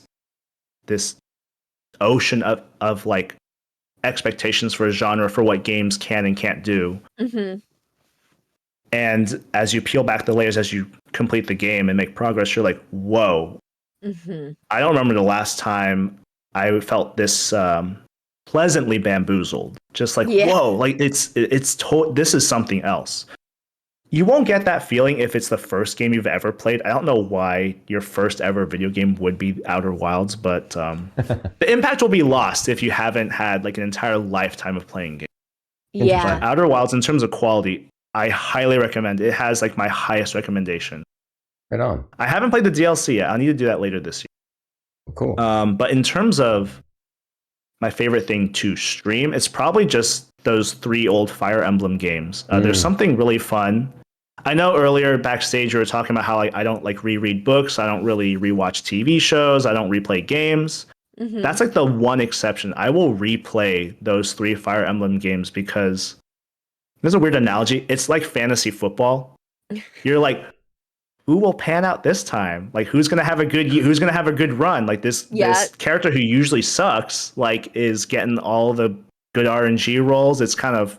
ocean of like expectations for a genre, for what games can and can't do. And as you peel back the layers, as you complete the game and make progress, you're like, whoa. I don't remember the last time I felt this pleasantly bamboozled. Just like, whoa, like this is something else. You won't get that feeling if it's the first game you've ever played. I don't know why your first ever video game would be Outer Wilds, but the impact will be lost if you haven't had like an entire lifetime of playing games. Yeah. But Outer Wilds, in terms of quality, I highly recommend. It has like my highest recommendation. Right on. I haven't played the DLC yet. I'll need to do that later this year. Cool. But in terms of my favorite thing to stream, it's probably just those 3 old Fire Emblem games. There's something really fun. I know earlier backstage you were talking about how like I don't like reread books, I don't really rewatch TV shows, I don't replay games. That's like the one exception. I will replay those 3 Fire Emblem games because there's a weird analogy. It's like fantasy football. You're like, who will pan out this time? Like who's gonna have a good run? Like this character who usually sucks, like is getting all the good RNG rolls. It's kind of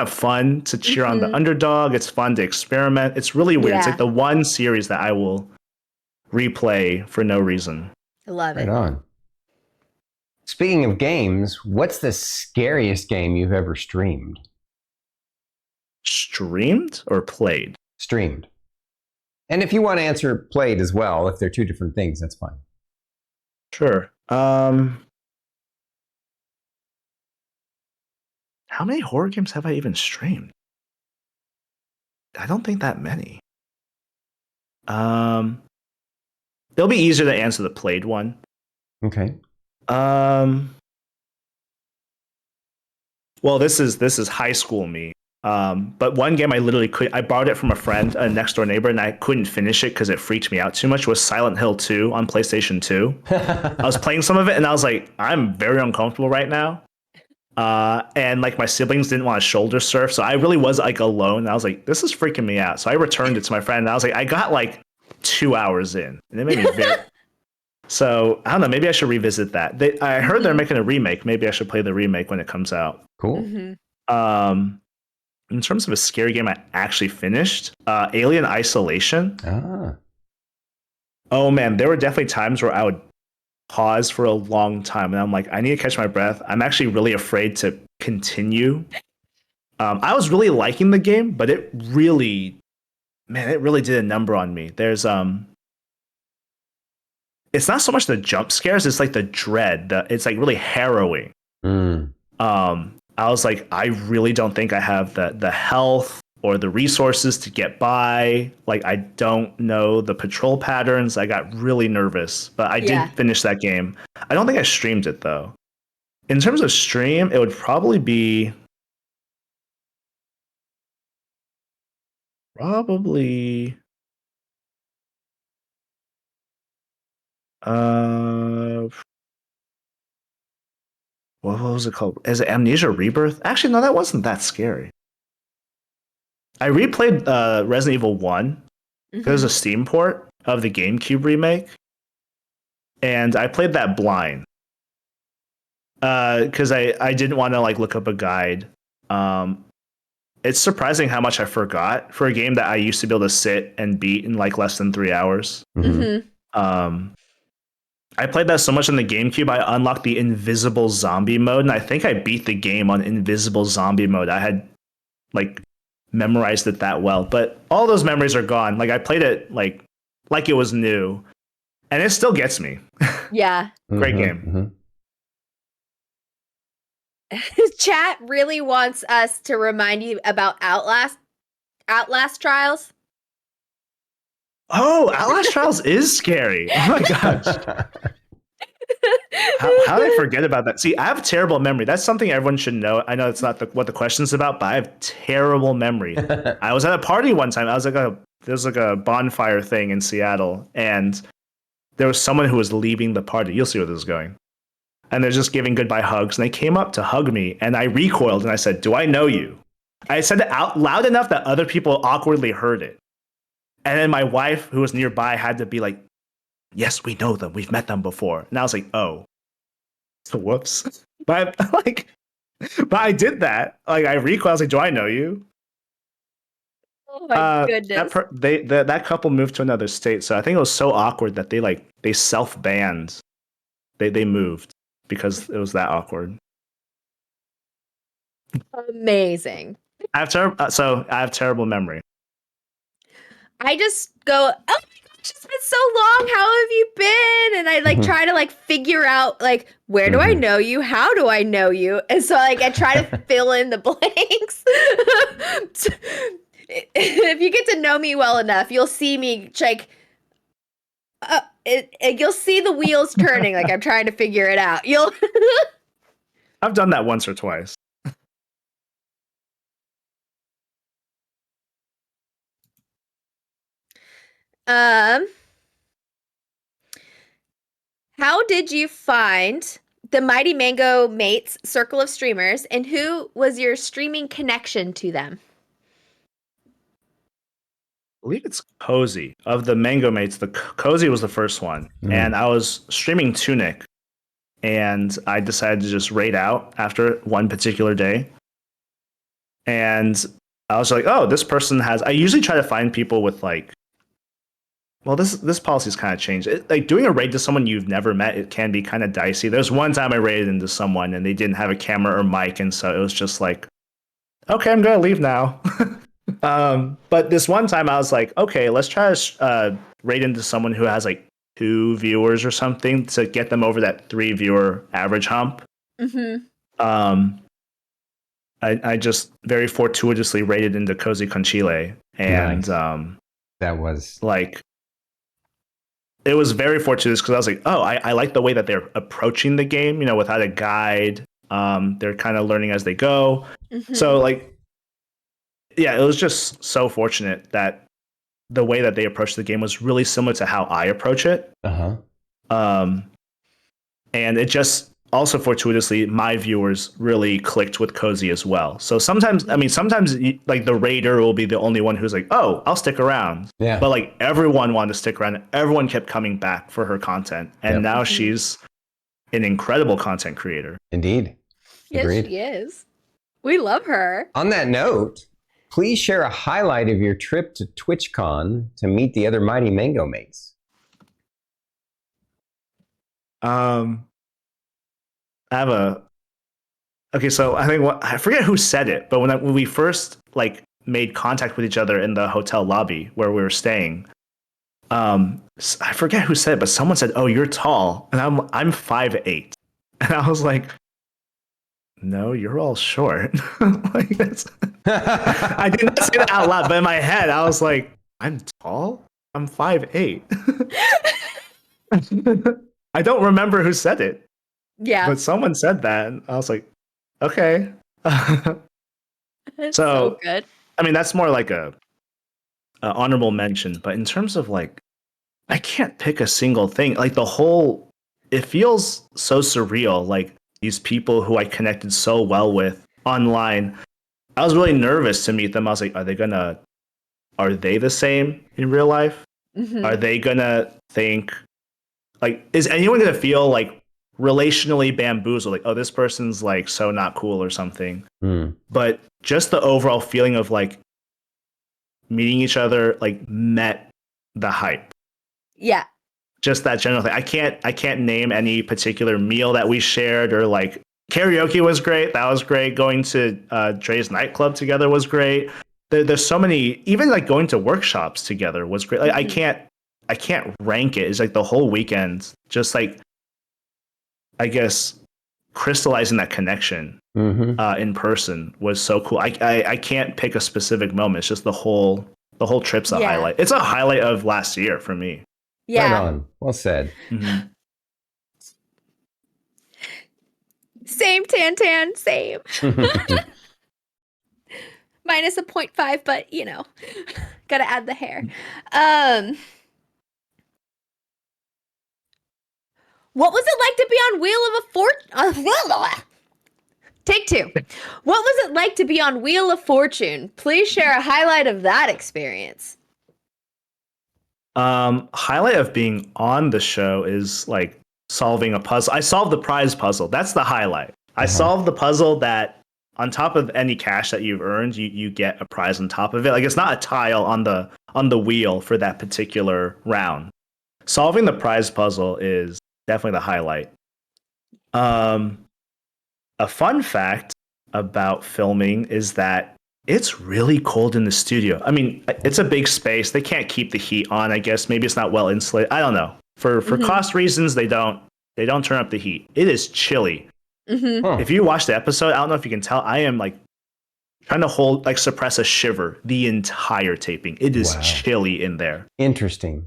fun to cheer on the underdog. It's fun to experiment. It's really weird. It's like the one series that I will replay for no reason. I love Right it. on. Speaking of games, what's the scariest game you've ever streamed? Streamed or played? Streamed. And if you want to answer played as well, if they're 2 different things, that's fine. Sure. How many horror games have I even streamed? I don't think that many. It'll be easier to answer the played one. Okay. Well, this is high school me. But one game I borrowed it from a friend, a next door neighbor, and I couldn't finish it because it freaked me out too much, was Silent Hill 2 on PlayStation 2. I was playing some of it and I was like, I'm very uncomfortable right now. And like my siblings didn't want to shoulder surf, so I really was like alone. And I was like, this is freaking me out. So I returned it to my friend and I was like, I got like 2 hours in, and it made me very. So I don't know. Maybe I should revisit that. I heard they're making a remake. Maybe I should play the remake when it comes out. Cool. In terms of a scary game I actually finished, Alien Isolation. Oh man, there were definitely times where I would pause for a long time, and I'm like, I need to catch my breath. I'm actually really afraid to continue. I was really liking the game, but it really did a number on me. There's it's not so much the jump scares, it's like the dread. It's like really harrowing. I was like, I really don't think I have the health or the resources to get by. Like, I don't know the patrol patterns. I got really nervous, but I did finish that game. I don't think I streamed it though. In terms of stream, it would probably be what was it called? Is it Amnesia Rebirth? Actually, no, that wasn't that scary. I replayed Resident Evil 1. There's a Steam port of the GameCube remake, and I played that blind because I didn't want to like look up a guide. It's surprising how much I forgot for a game that I used to be able to sit and beat in like less than 3 hours. I played that so much on the GameCube, I unlocked the invisible zombie mode, and I think I beat the game on invisible zombie mode. I had like memorized it that well, but all those memories are gone. Like I played it like it was new, and it still gets me. Yeah. Great game. Chat really wants us to remind you about Outlast Trials. Oh, Outlast Trials is scary. Oh my gosh. How did I forget about that? See, I have terrible memory. That's something everyone should know. I know it's not what the question's about, but I have terrible memory. I was at a party one time. There was like a bonfire thing in Seattle, and there was someone who was leaving the party. You'll see where this is going. And they're just giving goodbye hugs, and they came up to hug me, and I recoiled, and I said, "Do I know you?" I said it out loud enough that other people awkwardly heard it. And then my wife, who was nearby, had to be like, "Yes, we know them. We've met them before." And I was like, "Oh, whoops." But I did that. Like I recoiled. I was like, "Do I know you?" Oh my goodness. That couple moved to another state, so I think it was so awkward that they self-banned. They moved because it was that awkward. Amazing. I have terrible memory. I just go, oh my gosh, it's been so long. How have you been? And I like try to like figure out like, where do I know you? How do I know you? And so like I try to fill in the blanks. If you get to know me well enough, you'll see me like, you'll see the wheels turning. Like I'm trying to figure it out. I've done that once or twice. How did you find the Mighty Mango Mates circle of streamers, and who was your streaming connection to them? I believe it's Cozy. Of the Mango Mates, the Cozy was the first one. And I was streaming Tunic, and I decided to just raid out after one particular day. And I was like, oh, this person has... I usually try to find people with like... Well, this policy's kind of changed. Like doing a raid to someone you've never met, it can be kind of dicey. There's one time I raided into someone and they didn't have a camera or mic, and so it was just like, okay, I'm gonna leave now. But this one time I was like, okay, let's try to raid into someone who has like 2 viewers or something to get them over that 3 viewer average hump. I just very fortuitously raided into Cozy Conchile, and Nice. That was like, it was very fortunate because I was like, oh, I like the way that they're approaching the game, without a guide. They're kind of learning as they go. So like, yeah, it was just so fortunate that the way that they approached the game was really similar to how I approach it. And it just also fortuitously, my viewers really clicked with Cozy as well. So sometimes like the raider will be the only one who's like, oh, I'll stick around. Yeah. But like everyone wanted to stick around. Everyone kept coming back for her content. And now she's an incredible content creator. Indeed. Yes, Agreed. she is. We love her. On that note, please share a highlight of your trip to TwitchCon to meet the other Mighty Mango Mates. I have okay, so I think I forget who said it, but when we first like made contact with each other in the hotel lobby where we were staying, I forget who said it, but someone said, "Oh, you're tall," and I'm 5'8", and I was like, "No, you're all short." Like that's, I did not say that out loud, but in my head, I was like, "I'm tall. I'm 5'8". I don't remember who said it. Yeah. But someone said that, and I was like, okay. It's so good. I mean, that's more like a honorable mention. But in terms of like, I can't pick a single thing. Like it feels so surreal. Like these people who I connected so well with online. I was really nervous to meet them. I was like, are they the same in real life? Mhm. Are they gonna think, like, is anyone gonna feel like relationally bamboozled? Like, oh, this person's like so not cool or something. But just the overall feeling of like meeting each other, like, met the hype. Yeah. Just that general thing. I can't name any particular meal that we shared, or like karaoke was great. That was great. Going to Dre's nightclub together was great. There's so many. Even like going to workshops together was great. Like I can't rank it. It's like the whole weekend, just like, I guess, crystallizing that connection in person was so cool. I can't pick a specific moment. It's just the whole trip's a highlight. It's a highlight of last year for me. Yeah. Right on. Well said. Same, Tan, same. Minus a 0.5, but you know, gotta add the hair. What was it like to be on Wheel of Fortune? Take two. What was it like to be on Wheel of Fortune? Please share a highlight of that experience. Highlight of being on the show is like solving a puzzle. I solved the prize puzzle. That's the highlight. I solved the puzzle that on top of any cash that you've earned, you get a prize on top of it. Like, it's not a tile on the wheel for that particular round. Solving the prize puzzle is definitely the highlight. A fun fact about filming is that it's really cold in the studio. I mean, it's a big space. They can't keep the heat on, I guess. Maybe it's not well insulated. I don't know. For cost reasons, they don't turn up the heat. It is chilly. If you watch the episode, I don't know if you can tell, I am like trying to suppress a shiver the entire taping. It is chilly in there. Interesting.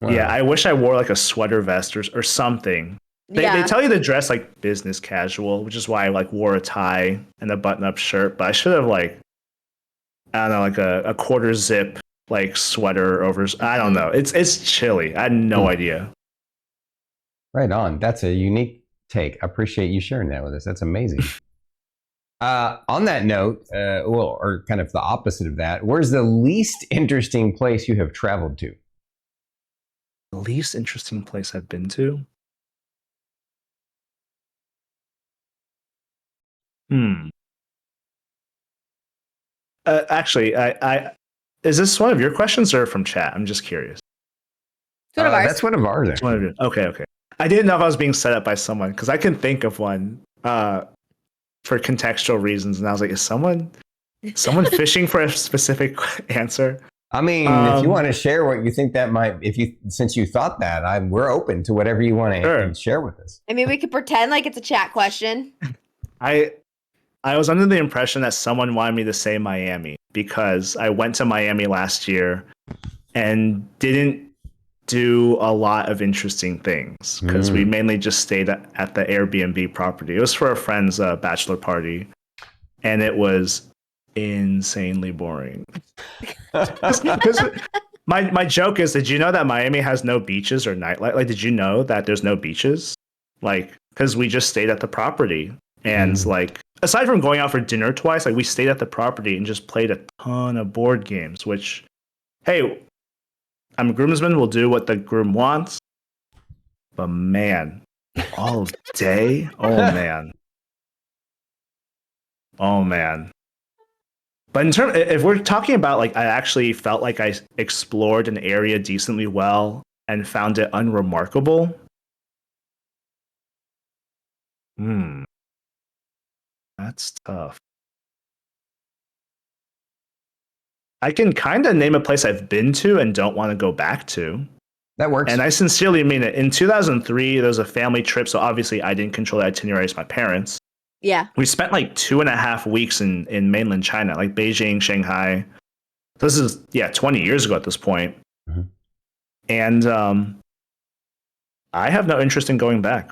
Wow. Yeah, I wish I wore like a sweater vest or something. They tell you to dress like business casual, which is why I like wore a tie and a button-up shirt. But I should have like, I don't know, like a quarter zip like sweater over. I don't know. It's chilly. I had no idea. Right on. That's a unique take. I appreciate you sharing that with us. That's amazing. On that note, or kind of the opposite of that, where's the least interesting place you have traveled to? The least interesting place I've been to? Actually, I is this one of your questions or from chat? I'm just curious. It's one of ours. That's one of ours. Actually. Okay. I didn't know if I was being set up by someone, because I can think of one for contextual reasons, and I was like, is someone fishing for a specific answer? I mean, if you want to share what you think that might, since you thought that, we're open to whatever you want to share with us. I mean, we could pretend like it's a chat question. I was under the impression that someone wanted me to say Miami, because I went to Miami last year and didn't do a lot of interesting things, because we mainly just stayed at the Airbnb property. It was for a friend's bachelor party, and it was insanely boring. My joke is, did you know that Miami has no beaches or nightlife? Like, did you know that there's no beaches? Like, because we just stayed at the property, and like, aside from going out for dinner twice, like, we stayed at the property and just played a ton of board games, which, hey, I'm a groomsman, will do what the groom wants. But man, all day? Oh man. But in terms, if we're talking about like, I actually felt like I explored an area decently well and found it unremarkable. That's tough. I can kind of name a place I've been to and don't want to go back to. That works. And I sincerely mean it. In 2003, there was a family trip, so obviously I didn't control the itinerary as my parents. Yeah. We spent like 2.5 weeks in mainland China, like Beijing, Shanghai. This is 20 years ago at this point. And I have no interest in going back.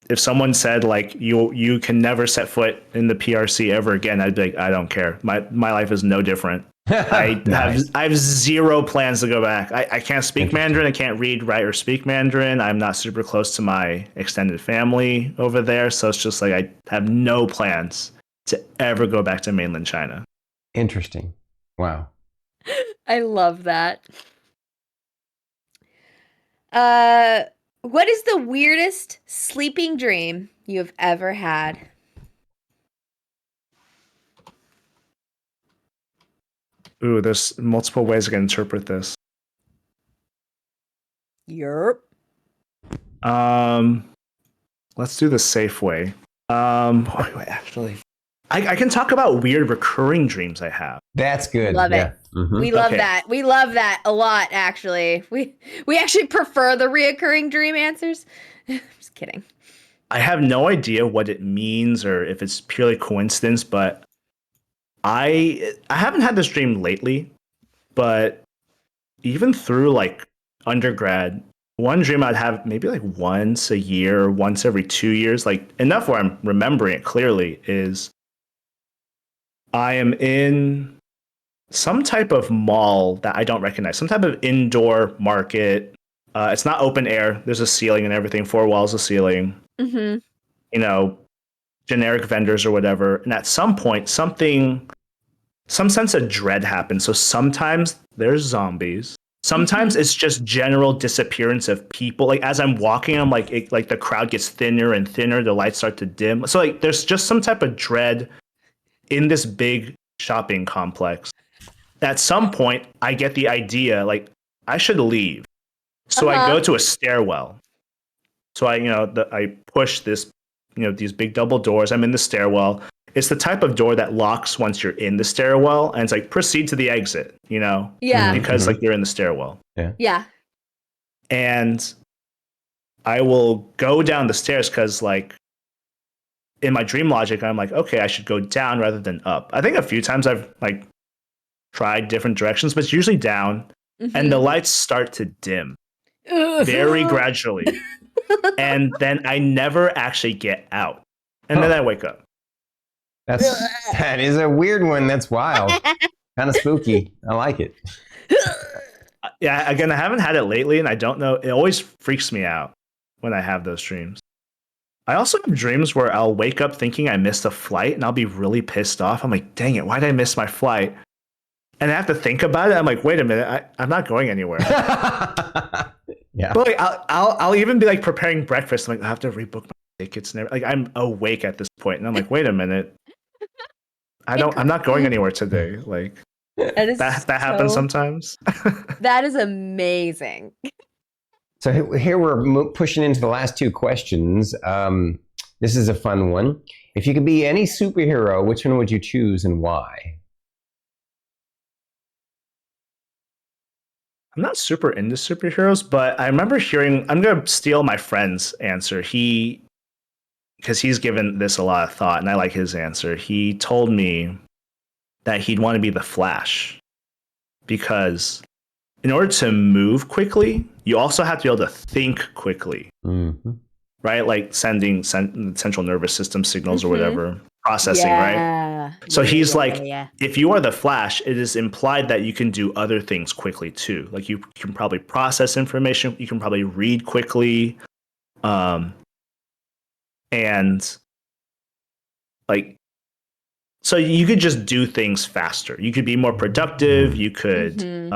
If someone said like you can never set foot in the PRC ever again, I'd be like, I don't care. My life is no different. Nice. I have zero plans to go back. I can't speak Interesting. Mandarin. I can't read, write, or speak Mandarin. I'm not super close to my extended family over there, so it's just like I have no plans to ever go back to mainland China. Interesting. Wow. I love that. What is the weirdest sleeping dream you have ever had? Ooh, there's multiple ways I can interpret this. Yerp. Let's do the safe way. Wait, actually, I can talk about weird recurring dreams I have. That's good. Love yeah. it. Mhm. We love Okay. that. We love that a lot, actually. We actually prefer the reoccurring dream answers. Just kidding. I have no idea what it means or if it's purely coincidence, but I haven't had this dream lately, but even through like undergrad, one dream I'd have maybe like once a year, once every 2 years, like enough where I'm remembering it clearly, is I am in some type of mall that I don't recognize, some type of indoor market. It's not open air. There's a ceiling and everything, four walls of ceiling. Mm-hmm. You know, generic vendors or whatever. And at some point, some sense of dread happens. So sometimes there's zombies. Sometimes it's just general disappearance of people. Like as I'm walking, I'm like, like the crowd gets thinner and thinner. The lights start to dim. So like, there's just some type of dread in this big shopping complex. At some point, I get the idea like I should leave. So I go to a stairwell. So I push this, these big double doors. I'm in the stairwell. It's the type of door that locks once you're in the stairwell, and it's like proceed to the exit, Yeah. because like you're in the stairwell. Yeah. And I will go down the stairs because like in my dream logic, I'm like, okay, I should go down rather than up. I think a few times I've like tried different directions, but it's usually down, and the lights start to dim very gradually. And then I never actually get out. And then I wake up. That is a weird one. That's wild. Kind of spooky. I like it. Yeah, again, I haven't had it lately, and I don't know. It always freaks me out when I have those dreams. I also have dreams where I'll wake up thinking I missed a flight, and I'll be really pissed off. I'm like, dang it, why did I miss my flight? And I have to think about it. I'm like, wait a minute, I'm not going anywhere. Yeah. But like, I'll even be like preparing breakfast. I'm like, I have to rebook my tickets and everything. Like, I'm awake at this point, and I'm like, wait a minute, I'm not going anywhere today. Like, that happens sometimes. That is amazing. So here we're pushing into the last two questions. This is a fun one. If you could be any superhero, which one would you choose and why? I'm not super into superheroes, but I remember hearing, I'm going to steal my friend's answer. Because he's given this a lot of thought, and I like his answer. He told me that he'd want to be the Flash because in order to move quickly, you also have to be able to think quickly, right? Like sending central nervous system signals or whatever, processing, right? So he's like, if you are the Flash, it is implied that you can do other things quickly too. Like you can probably process information, you can probably read quickly, and like, so you could just do things faster. You could be more productive. You could, Get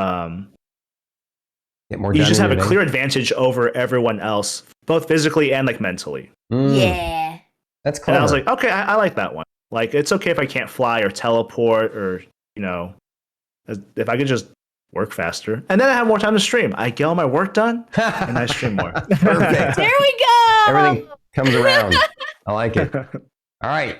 more you done just in have a your day. clear advantage over everyone else, both physically and like mentally. Yeah. That's And clever. I was like, okay, I like that one. Like, it's okay if I can't fly or teleport or, if I could just work faster. And then I have more time to stream. I get all my work done and I stream more. Perfect. There we go. Everything comes around. I like it. All right.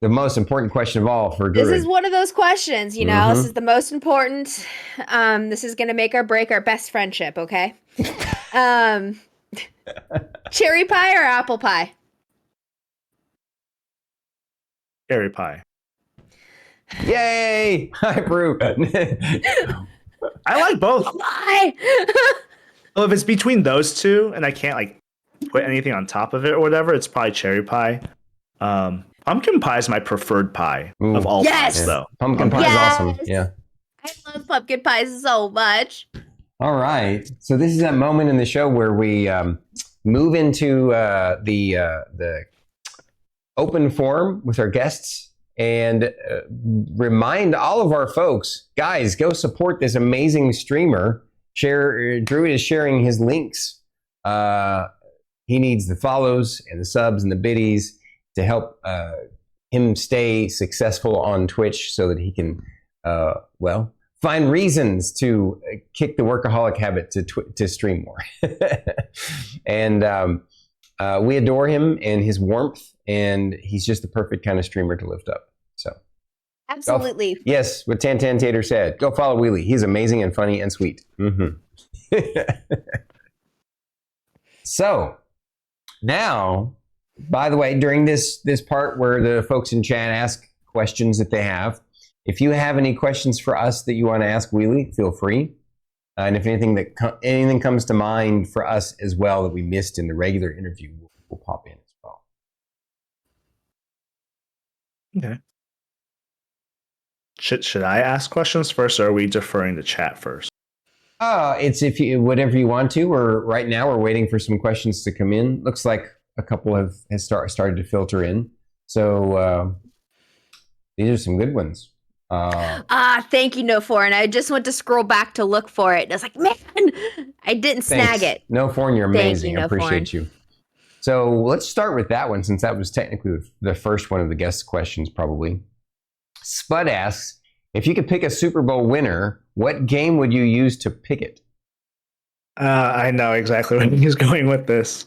The most important question of all for Guru. This is one of those questions, this is the most important. This is going to make or break our best friendship, okay? Cherry pie or apple pie? Cherry pie. Yay! I approve. I like both. Why? Well, if it's between those two and I can't like put anything on top of it or whatever, it's probably cherry pie. Pumpkin pie is my preferred pie of all pies, though. Pumpkin pie is awesome. Yeah. I love pumpkin pies so much. All right. So this is that moment in the show where we move into the open forum with our guests and remind all of our folks, guys, go support this amazing streamer. Drew is sharing his links. He needs the follows and the subs and the biddies to help him stay successful on Twitch so that he can, find reasons to kick the workaholic habit to stream more. And we adore him and his warmth, and he's just the perfect kind of streamer to lift up. So, Absolutely. yes, what Tan Tater said. Go follow Wheely. He's amazing and funny and sweet. Mm-hmm. So, now, by the way, during this part where the folks in chat ask questions that they have, if you have any questions for us that you want to ask Wheely, feel free. And if anything comes to mind for us as well that we missed in the regular interview, we'll pop in as well. Okay. Should I ask questions first, or are we deferring to chat first? It's whatever you want to. Or right now we're waiting for some questions to come in. Looks like a couple have started to filter in. So these are some good ones. Thank you, No Foreign. I just went to scroll back to look for it. And I was like, man, I didn't snag it. No Foreign, you're amazing. You, I appreciate you. So let's start with that one, since that was technically the first one of the guest questions, probably. Spud asks, if you could pick a Super Bowl winner, what game would you use to pick it? I know exactly where he's going with this.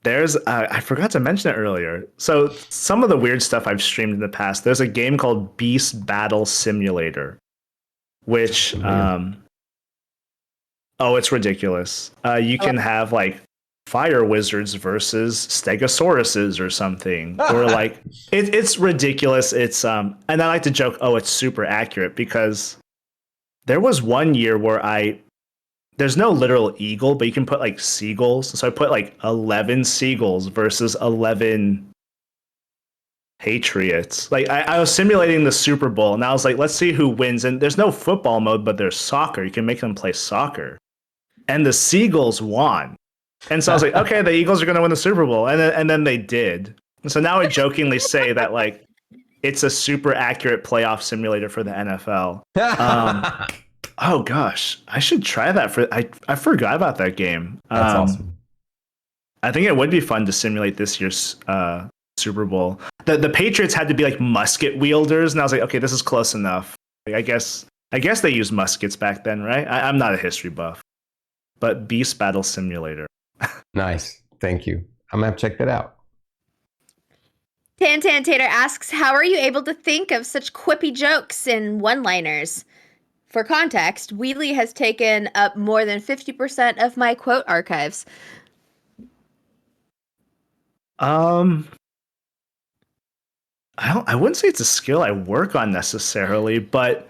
There's, I forgot to mention it earlier. So some of the weird stuff I've streamed in the past, there's a game called Beast Battle Simulator, which, it's ridiculous. You can have like fire wizards versus stegosauruses or something, or like it's ridiculous. It's and I like to joke, it's super accurate, because there was one year where there's no literal eagle, but you can put like seagulls. So I put like 11 seagulls versus 11 Patriots. Like I was simulating the Super Bowl, and I was like, let's see who wins. And there's no football mode, but there's soccer. You can make them play soccer. And the Seagulls won. And so I was like, okay, the Eagles are going to win the Super Bowl. And then they did. And so now I jokingly say that like it's a super accurate playoff simulator for the NFL. Oh gosh, I should try that. I forgot about that game. That's awesome. I think it would be fun to simulate this year's Super Bowl. The Patriots had to be like musket wielders, and I was like, okay, this is close enough. Like, I guess they used muskets back then, right? I'm not a history buff, but Beast Battle Simulator. Nice, thank you. I'm gonna have to check that out. Tan Tater asks, how are you able to think of such quippy jokes and one-liners? For context, Wheely has taken up more than 50% of my quote archives. I wouldn't say it's a skill I work on necessarily, but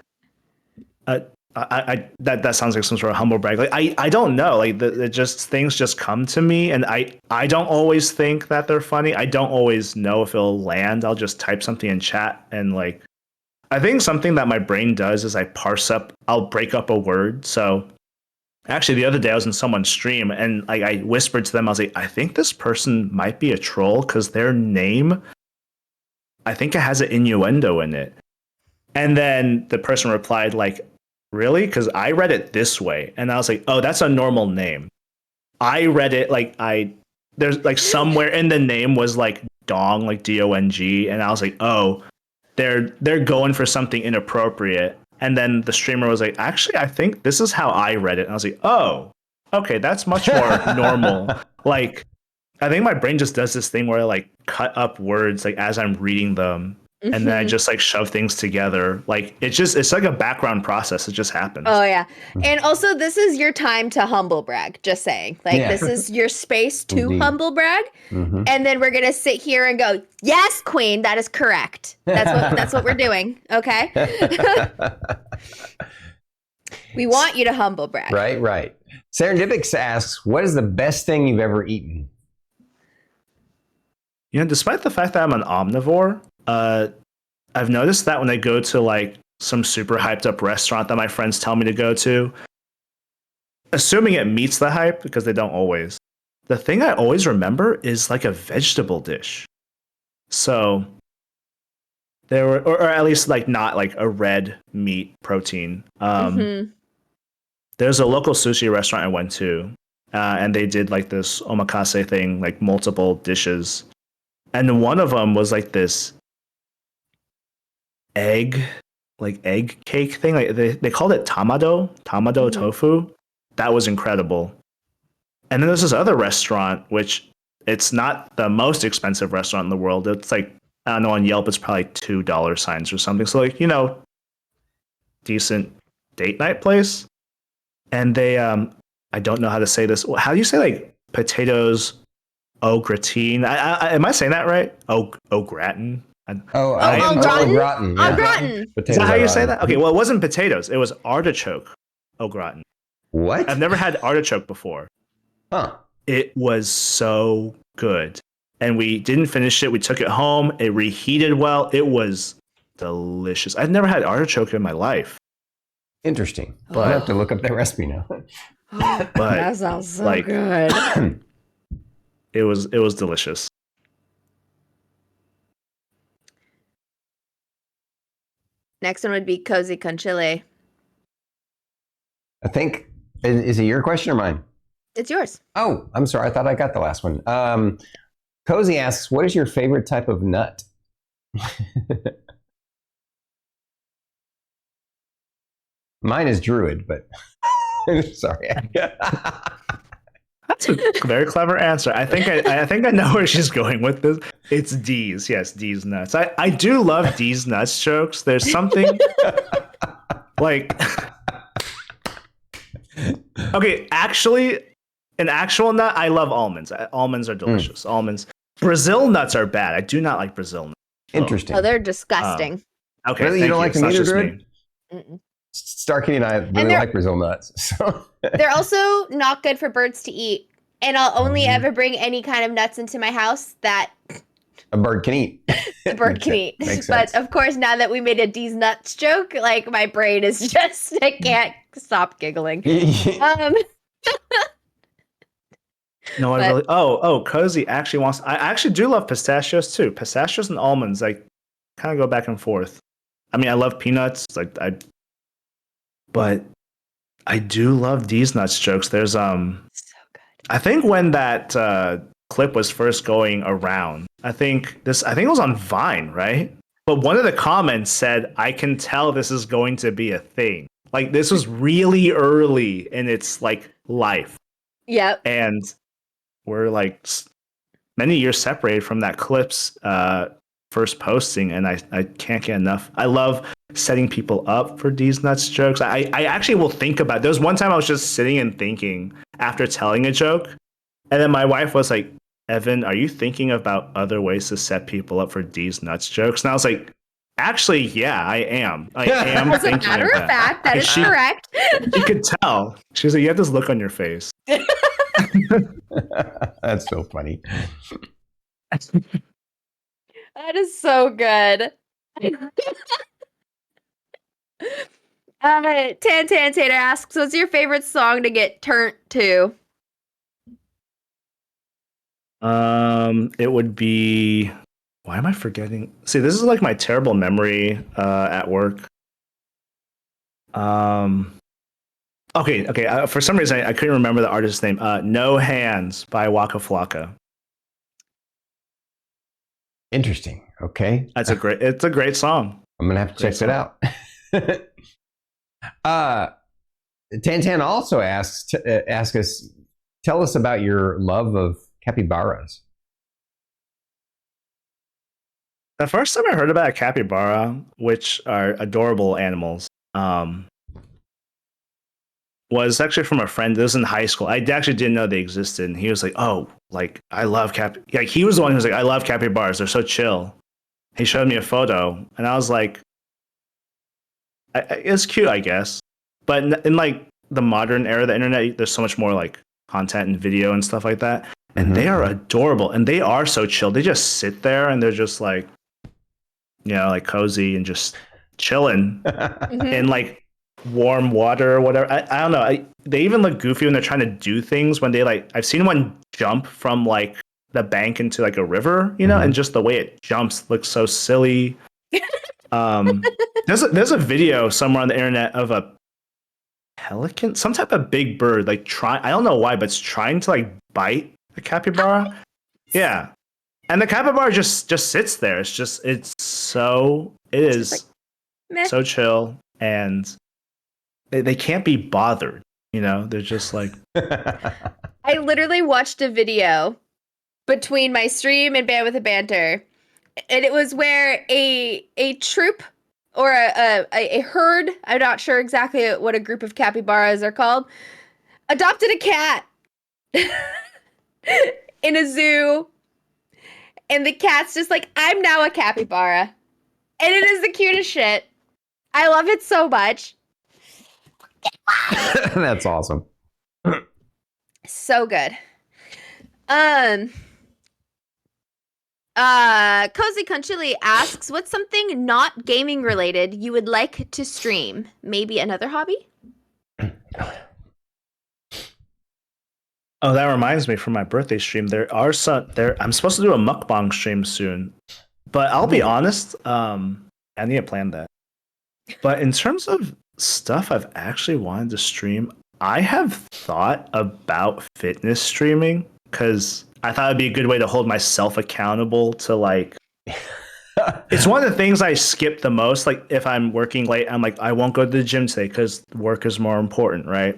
that sounds like some sort of humble brag. Like I don't know, like things just come to me, and I don't always think that they're funny. I don't always know if it'll land. I'll just type something in chat, and like I think something that my brain does is I'll break up a word. So actually the other day I was in someone's stream, and I whispered to them, I was like, I think this person might be a troll because their name, I think it has an innuendo in it. And then the person replied like, really? Because I read it this way. And I was like, oh, that's a normal name. I read it like there's like somewhere in the name was like Dong, like D-O-N-G. And I was like, oh, they're going for something inappropriate. And then the streamer was like, actually, I think this is how I read it. And I was like, oh, okay, that's much more normal. Like, I think my brain just does this thing where I like cut up words like as I'm reading them. Mm-hmm. And then I just like shove things together. Like it's like a background process. It just happens. Oh yeah. And also this is your time to humble brag, just saying. Like This is your space to humble brag. Mm-hmm. And then we're gonna sit here and go, yes, Queen, that is correct. That's what we're doing. Okay. We want you to humble brag. Right. Serendipix asks, what is the best thing you've ever eaten? Despite the fact that I'm an omnivore, I've noticed that when I go to like some super hyped up restaurant that my friends tell me to go to, assuming it meets the hype, because they don't always. The thing I always remember is like a vegetable dish. So there were, or at least like not like a red meat protein. There's a local sushi restaurant I went to, and they did like this omakase thing, like multiple dishes. And one of them was like this egg cake thing. Like they called it tamado tofu. That was incredible. And then there's this other restaurant, which it's not the most expensive restaurant in the world. It's like, I don't know, on Yelp, it's probably $2 signs or something. So like, decent date night place. And they, I don't know how to say this. How do you say like potatoes au gratin? Am I saying that right? Au gratin? Au gratin? gratin. Au gratin. Is that how you say that? Okay, well, it wasn't potatoes. It was artichoke au gratin. What? I've never had artichoke before. Huh. It was so good. And we didn't finish it. We took it home. It reheated well. It was delicious. I've never had artichoke in my life. Interesting. Well, I have to look up that recipe now. But That sounds so good. It was delicious. Next one would be cozy con chile. I think, is it your question or mine? It's yours. Oh, I'm sorry. I thought I got the last one. Cozy asks, what is your favorite type of nut? Mine is druid, but sorry. That's a very clever answer. I think I know where she's going with this. It's D's. Yes, D's nuts. I do love D's nuts jokes. There's something like, okay, actually, an actual nut, I love almonds. Almonds are delicious. Almonds. Brazil nuts are bad. I do not like Brazil nuts. Interesting. Oh, they're disgusting. Okay, Really? You don't like them either, Druid? Mm-mm. Starkey and I really like Brazil nuts. So. They're also not good for birds to eat. And I'll only ever bring any kind of nuts into my house that a bird can eat. a bird can eat. Makes But sense. of course, now that we made a D's nuts joke, like my brain is just, I can't stop giggling. No, I really. Oh, Cozy actually wants. I actually do love pistachios too. Pistachios and almonds, like, kind of go back and forth. I mean, I love peanuts, but I do love these nuts jokes. There's So good. I think when that clip was first going around, I think it was on Vine, right? But one of the comments said, "I can tell this is going to be a thing." Like, this was really early in its like life, Yep. and we're like many years separated from that clip's first posting, and I can't get enough. I love setting people up for these nuts jokes. I actually will think about. There was one time I was just sitting and thinking after telling a joke, and then my wife was like, "Evan, are you thinking about other ways to set people up for these nuts jokes?" And I was like, "Actually, yeah, I am. I am As a thinking matter of of fact, that is correct. She could tell. She was like, "You have this look on your face." That's so funny. That is so good. Tan Tater asks, what's your favorite song to get turned to? It would be. Why am I forgetting? See, this is like my terrible memory at work. Okay. For some reason, I couldn't remember the artist's name. No Hands by Waka Flocka. Interesting. Okay. It's a great song. I'm gonna have to check that out. Tantan also asks us, tell us about your love of capybaras. The first time I heard about a capybara, which are adorable animals, was actually from a friend. This was in high school. I actually didn't know they existed, and he was like, "Oh, like, I love like, he was the one who was like, "I love capybaras. They're so chill." He showed me a photo, and I was like, "It's cute, I guess." But in like the modern era of the internet, there's so much more like content and video and stuff like that, and they are adorable, and they are so chill. They just sit there, and they're just like, like cozy and just chilling in like warm water or whatever. I don't know. They even look goofy when they're trying to do things. When they like, I've seen one jump from like the bank into like a river, you know, and just the way it jumps looks so silly. There's a video somewhere on the internet of a pelican, some type of big bird, like I don't know why, but it's trying to like bite a capybara. Yeah. And the capybara just sits there. It is so chill, and they can't be bothered, you know? They're just like I literally watched a video between my stream and Bandwidth and Banter, and it was where a troop or a herd, I'm not sure exactly what a group of capybaras are called, adopted a cat in a zoo. And the cat's just like, I'm now a capybara. And it is the cutest shit. I love it so much. That's awesome. So good. Cozy Conchili asks, what's something not gaming related you would like to stream? Maybe another hobby? Oh, that reminds me, from my birthday stream, I'm supposed to do a mukbang stream soon. But I'll be honest, I need to plan that. But in terms of stuff I've actually wanted to stream, I have thought about fitness streaming, because I thought it'd be a good way to hold myself accountable to like it's one of the things I skip the most. Like if I'm working late, I'm like, I won't go to the gym today because work is more important, right?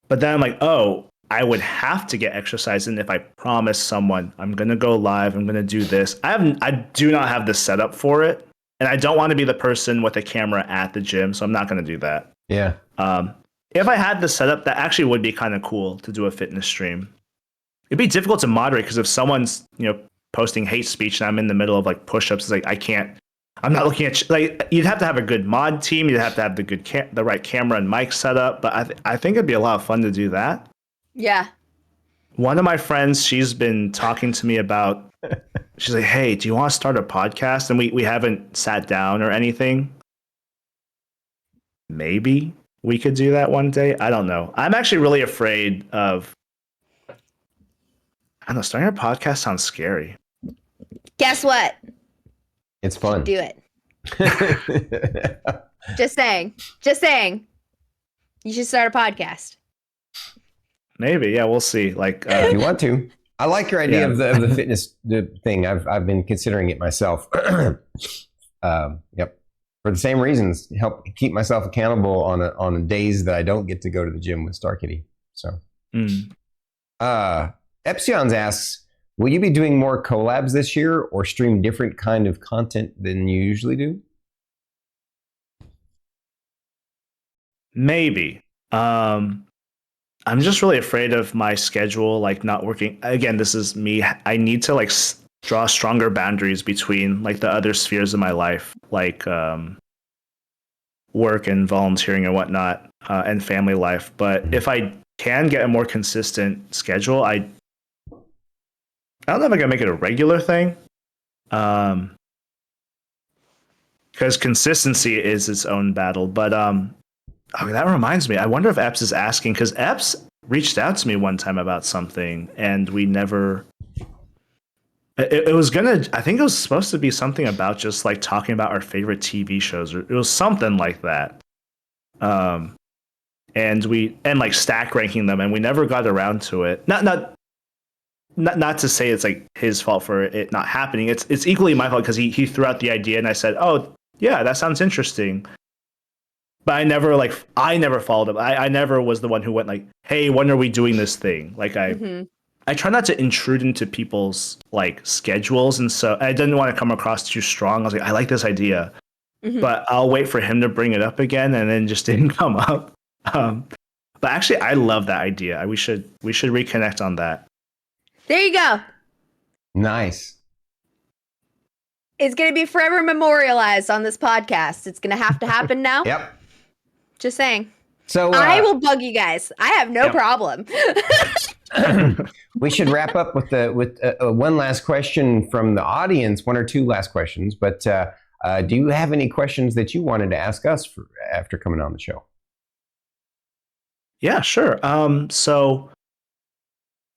But then I'm like, oh, I would have to get exercise in if I promise someone I'm gonna go live, I'm gonna do this. I do not have the setup for it, and I don't want to be the person with a camera at the gym, so I'm not gonna do that. Yeah. If I had the setup, that actually would be kind of cool to do a fitness stream. It'd be difficult to moderate because if someone's, you know, posting hate speech and I'm in the middle of like push-ups, it's like I'm not looking at like, you'd have to have a good mod team, you'd have to have the right camera and mic setup, but I think it'd be a lot of fun to do that. Yeah. One of my friends, she's been talking to me about, she's like, hey, do you want to start a podcast? And we haven't sat down or anything. Maybe we could do that one day. I don't know. I'm actually really afraid of, I don't know, starting a podcast sounds scary. Guess what? It's fun. Do it. Just saying. You should start a podcast. Maybe, yeah, we'll see. Like, if you want to, I like your idea of the fitness thing. I've been considering it myself. Yep, for the same reasons, help keep myself accountable on days that I don't get to go to the gym with Star Kitty. So, Epsilons asks, will you be doing more collabs this year or stream different kind of content than you usually do? Maybe. I'm just really afraid of my schedule, like not working. Again, this is me. I need to like draw stronger boundaries between like the other spheres of my life, like work and volunteering and whatnot, and family life. But if I can get a more consistent schedule, I don't know if I can make it a regular thing. Because consistency is its own battle. But oh, that reminds me. I wonder if Epps is asking, because Epps reached out to me one time about something, and we never. It was gonna. I think it was supposed to be something about just like talking about our favorite TV shows, or it was something like that. And like stack ranking them, and we never got around to it. Not to say it's like his fault for it not happening. It's equally my fault because he threw out the idea, and I said, oh yeah, that sounds interesting. But I never followed up. I never was the one who went like, hey, when are we doing this thing? Like I try not to intrude into people's like schedules. And so I didn't want to come across too strong. I was like, I like this idea, but I'll wait for him to bring it up again. And then just didn't come up. But actually I love that idea. We should reconnect on that. There you go. Nice. It's going to be forever memorialized on this podcast. It's going to have to happen now. Yep. Just saying. So I will bug you guys. I have no problem. We should wrap up with one last question from the audience, one or two last questions. But Do you have any questions that you wanted to ask us after coming on the show? Yeah, sure. So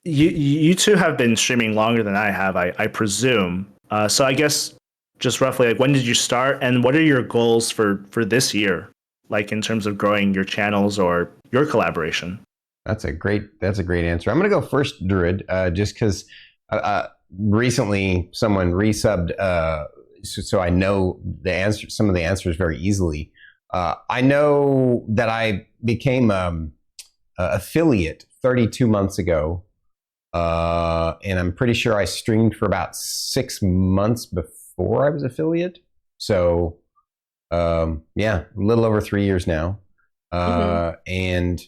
you two have been streaming longer than I have, I presume. So I guess just roughly, like, when did you start, and what are your goals for this year, like in terms of growing your channels or your collaboration? That's a great answer. I'm going to go first, Druid, just because recently someone resubbed, so I know the answer, some of the answers very easily. I know that I became affiliate 32 months ago, and I'm pretty sure I streamed for about 6 months before I was affiliate. So, yeah, a little over 3 years now. And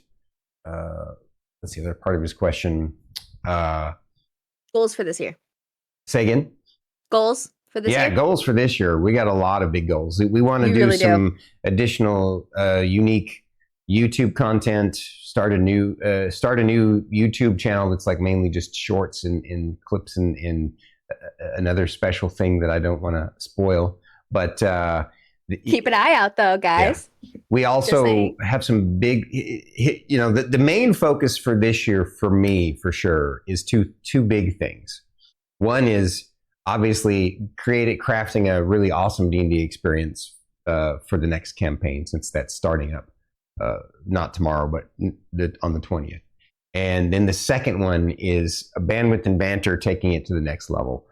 let's see, the other part of his question. Goals for this year. Say again? Goals for this year? Yeah, goals for this year. We got a lot of big goals. We want to do some additional unique YouTube content, start a new YouTube channel that's like mainly just shorts and clips and another special thing that I don't want to spoil. But keep an eye out though, guys. Yeah. We also have some big, the main focus for this year for me, for sure, is two big things. One is obviously crafting a really awesome D&D experience for the next campaign, since that's starting up not tomorrow, but on the 20th. And then the second one is Bandwidth and Banter, taking it to the next level.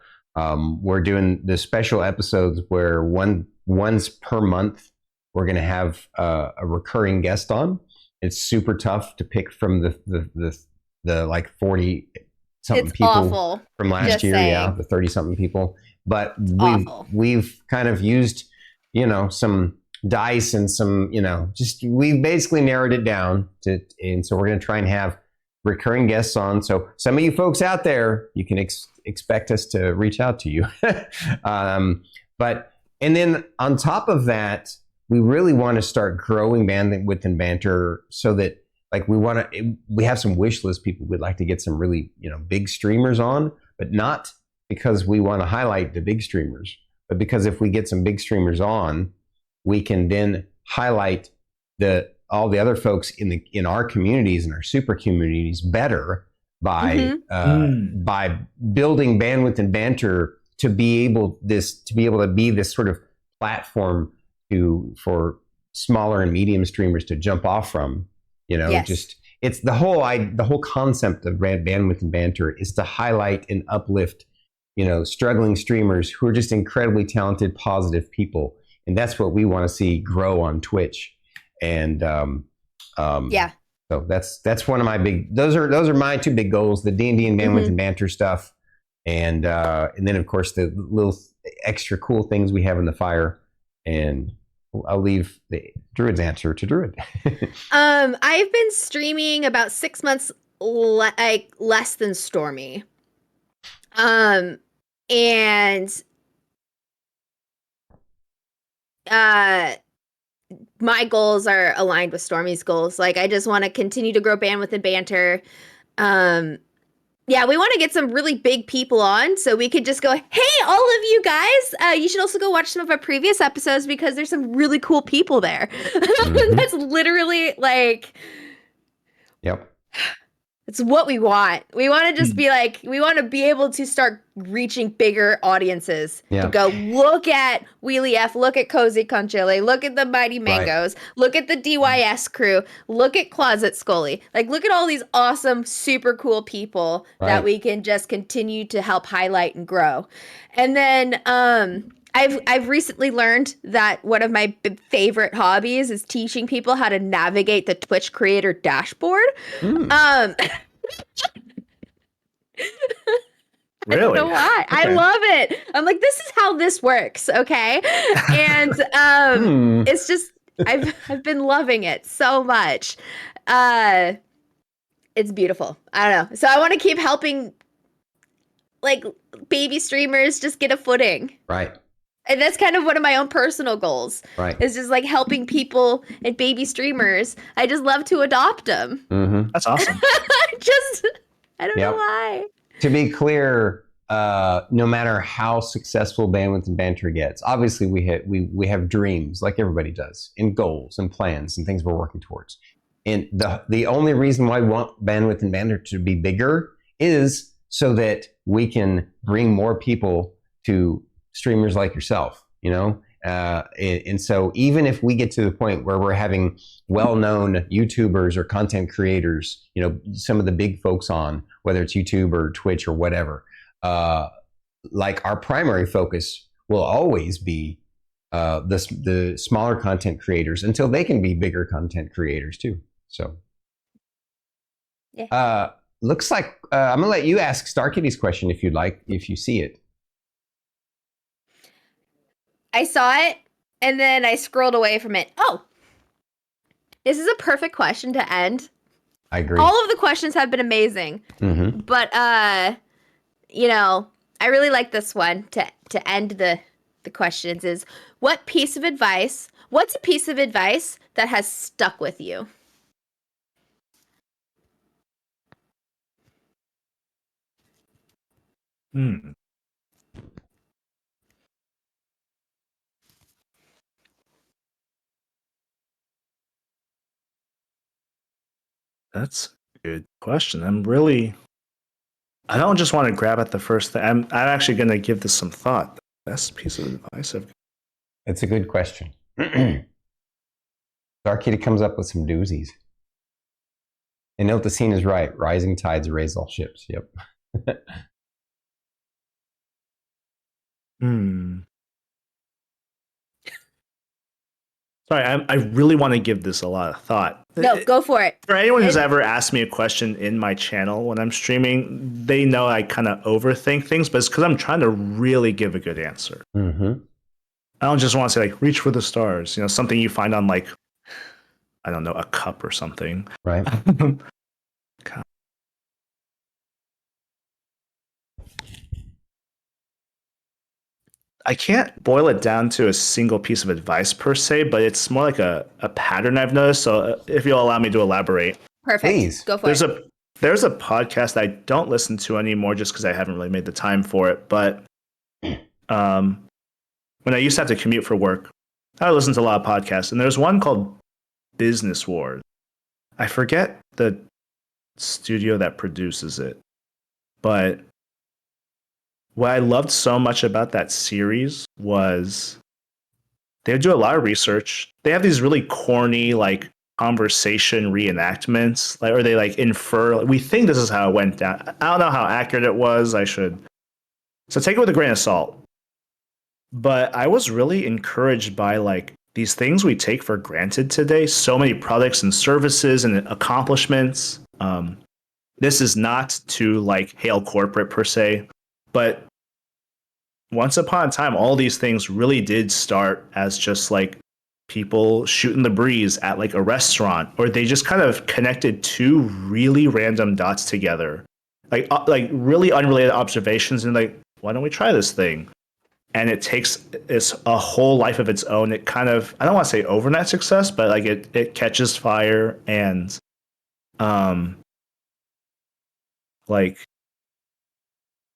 We're doing the special episodes where once per month we're going to have a recurring guest on. It's super tough to pick from the like 40 something people awful. From last Just year. saying. Yeah, the 30 something people. But we've kind of used some dice and some we've basically narrowed it down and so we're going to try and have recurring guests on. So some of you folks out there, you can expect us to reach out to you. And then on top of that, we really want to start growing Bandwidth and Banter, so that we have some wish list people we'd like to get some really big streamers on, but not because we want to highlight the big streamers, but because if we get some big streamers on, we can then highlight all the other folks in our communities and our super communities better by building Bandwidth and Banter to be able to be this sort of platform for smaller and medium streamers to jump off from. Just it's the whole concept of Bandwidth and Banter is to highlight and uplift struggling streamers who are just incredibly talented, positive people. And that's what we want to see grow on Twitch. And so that's one of my those are my two big goals: the D&D and Bandwidth and Banter stuff, and then of course the little extra cool things we have in the fire. And I'll leave the Druid's answer to Druid. I've been streaming about 6 months less than Stormy, and my goals are aligned with Stormy's goals. Like, I just want to continue to grow Bandwidth and Banter. Yeah, we want to get some really big people on, so we could just go, hey, all of you guys, you should also go watch some of our previous episodes, because there's some really cool people there. That's literally like, yep. It's what we want. We want to just be like, we want to be able to start reaching bigger audiences. Yeah. To go, look at WheelyF, look at Cozy Conchile, look at the Mighty Mangoes, look at the DYS crew, look at Closet Scully. Like, look at all these awesome, super cool people that we can just continue to help highlight and grow. And then I've recently learned that one of my favorite hobbies is teaching people how to navigate the Twitch creator dashboard. Really? I don't know why. Okay. I love it. I'm like, this is how this works, okay? And it's just I've been loving it so much. It's beautiful. I don't know. So I want to keep helping like baby streamers just get a footing. Right. And that's kind of one of my own personal goals. Right. Is just like helping people and baby streamers. I just love to adopt them. That's awesome. I don't know why. To be clear, no matter how successful Bandwidth and Banter gets, obviously we have dreams like everybody does, and goals and plans and things we're working towards. And the only reason why we want Bandwidth and Banter to be bigger is so that we can bring more people to streamers like yourself, you know? And so even if we get to the point where we're having well-known YouTubers or content creators, you know, some of the big folks on, whether it's YouTube or Twitch or whatever, like our primary focus will always be the smaller content creators until they can be bigger content creators too. So, Yeah. Looks like I'm gonna let you ask Star Kitty's question if you'd like, if you see it. I saw it and then I scrolled away from it. Oh, this is a perfect question to end. I agree. All of the questions have been amazing, but you know, I really like this one to end the questions. Is what's a piece of advice that has stuck with you? That's a good question. I don't just want to grab at the first thing. I'm actually going to give this some thought. The best piece of advice I've. It's a good question. Star Kitty comes up with some doozies. And note the scene is right. Rising tides raise all ships. Yep. Sorry, I really want to give this a lot of thought. No, go for it. For anyone who's ever asked me a question in my channel when I'm streaming, they know I kind of overthink things, but it's because I'm trying to really give a good answer. I don't just want to say, like, reach for the stars, you know, something you find on, like, I don't know, a cup or something. Right. I can't boil it down to a single piece of advice per se, but it's more like a pattern I've noticed. So if you'll allow me to elaborate. Perfect. Please. Go for it. There's a podcast I don't listen to anymore just because I haven't really made the time for it. But when I used to have to commute for work, I listened to a lot of podcasts. And there's one called Business Wars. I forget the studio that produces it. But what I loved so much about that series was they would do a lot of research. They have these really corny, like, conversation reenactments, like, or they like infer, like, we think this is how it went down. I don't know how accurate it was. So take it with a grain of salt. But I was really encouraged by, like, these things we take for granted today. So many products and services and accomplishments. This is not to, like, hail corporate per se, but once upon a time, all these things really did start as just, like, people shooting the breeze at, like, a restaurant, or they just kind of connected two really random dots together, like really unrelated observations, and, like, why don't we try this thing? And it takes a whole life of its own. It kind of, I don't want to say overnight success, but, like, it catches fire, and like,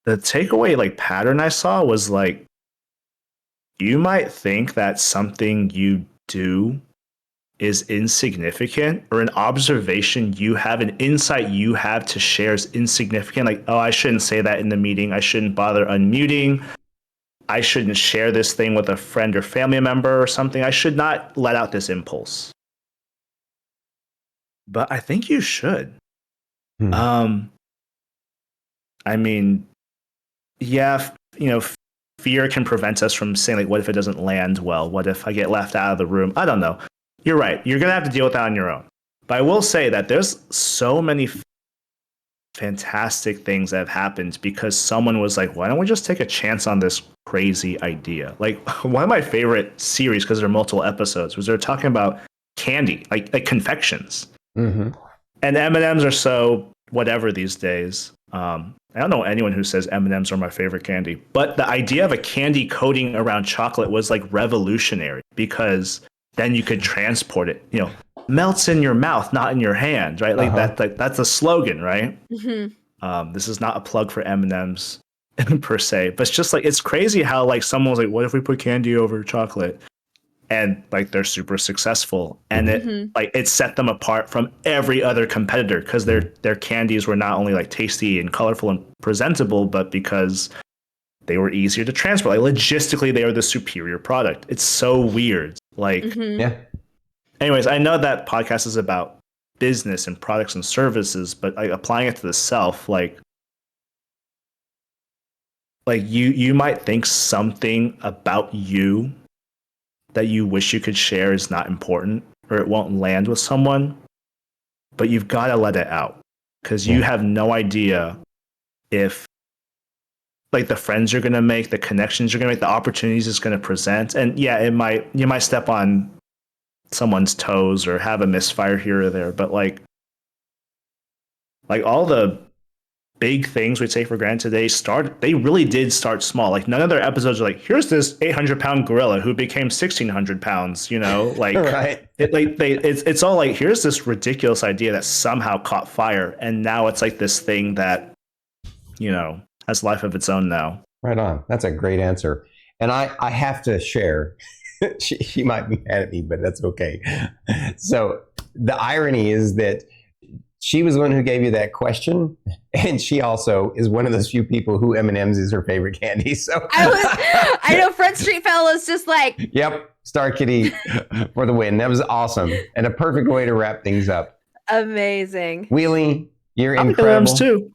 the takeaway, like, pattern I saw was, like, you might think that something you do is insignificant, or an observation you have, an insight you have to share is insignificant. Like, oh, I shouldn't say that in the meeting. I shouldn't bother unmuting. I shouldn't share this thing with a friend or family member or something. I should not let out this impulse. But I think you should. I mean, yeah, you know, fear can prevent us from saying, like, what if it doesn't land well? What if I get left out of the room? I don't know. You're right. You're going to have to deal with that on your own. But I will say that there's so many fantastic things that have happened because someone was like, why don't we just take a chance on this crazy idea? Like, one of my favorite series, because there are multiple episodes, was they're talking about candy, like confections. And M&Ms are so whatever these days. I don't know anyone who says M&Ms are my favorite candy, but the idea of a candy coating around chocolate was, like, revolutionary, because then you could transport it, you know, melts in your mouth, not in your hand, right? Like, that's a slogan, right? This is not a plug for M&Ms. per se, but it's just like, it's crazy how like someone was like, what if we put candy over chocolate? And like they're super successful, and it set them apart from every other competitor because their candies were not only like tasty and colorful and presentable, but because they were easier to transport. Like logistically, they are the superior product. It's so weird. Like, Yeah. Anyways, I know that podcast is about business and products and services, but like applying it to the self, like you might think something about you that you wish you could share is not important or it won't land with someone, but you've got to let it out because you have no idea if like the friends you're going to make, the connections you're going to make, the opportunities it's going to present. And yeah, you might step on someone's toes or have a misfire here or there, but like all the big things we take for granted they really did start small. Like none of their episodes are like, here's this 800-pound gorilla who became 1,600 pounds, like Right. It's all like, here's this ridiculous idea that somehow caught fire, and now it's like this thing that has life of its own now. Right on. That's a great answer. And I have to share, she might be mad at me, but that's okay. So the irony is that she was the one who gave you that question, and she also is one of those few people who M&M's is her favorite candy. So I know Front Street Fellow's just like, yep, Star Kitty for the win. That was awesome and a perfect way to wrap things up. amazing. Wheely, you're I'm incredible too.